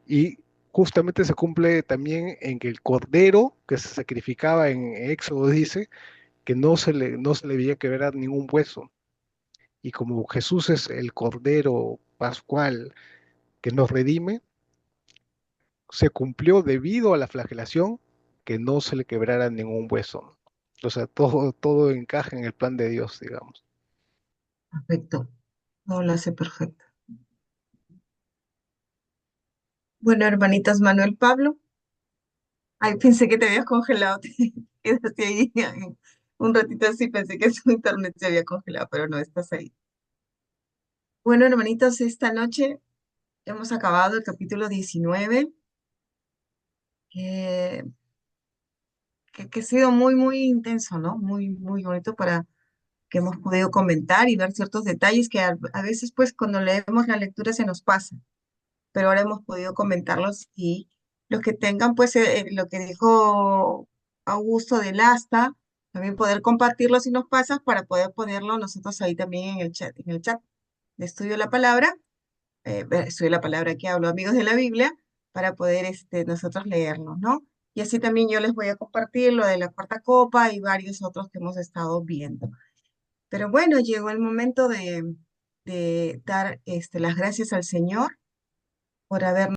Y justamente se cumple también en que el cordero que se sacrificaba en Éxodo dice que no se le debía quebrar ningún hueso. Y como Jesús es el cordero pascual que nos redime, se cumplió debido a la flagelación que no se le quebrara ningún hueso. O sea, todo encaja en el plan de Dios, digamos. Perfecto. No lo hace perfecto. Bueno, hermanitas Manuel Pablo. Ay, pensé que te habías congelado. Te quedaste ahí Un ratito sí pensé que su internet se había congelado, pero no, estás ahí. Bueno, hermanitos, esta noche hemos acabado el capítulo 19, que, que ha sido muy, muy intenso, ¿no? Muy, muy bonito para que hemos podido comentar y ver ciertos detalles que a veces, pues, cuando leemos la lectura se nos pasa, pero ahora hemos podido comentarlos y los que tengan, pues, lo que dijo Augusto del asta, también poder compartirlo si nos pasa para poder ponerlo nosotros ahí también en el chat de estudio de la palabra, estudio de la palabra que hablo, amigos de la Biblia, para poder nosotros leerlo, ¿no? Y así también yo les voy a compartir lo de la cuarta copa y varios otros que hemos estado viendo. Pero bueno, llegó el momento de dar las gracias al Señor por habernos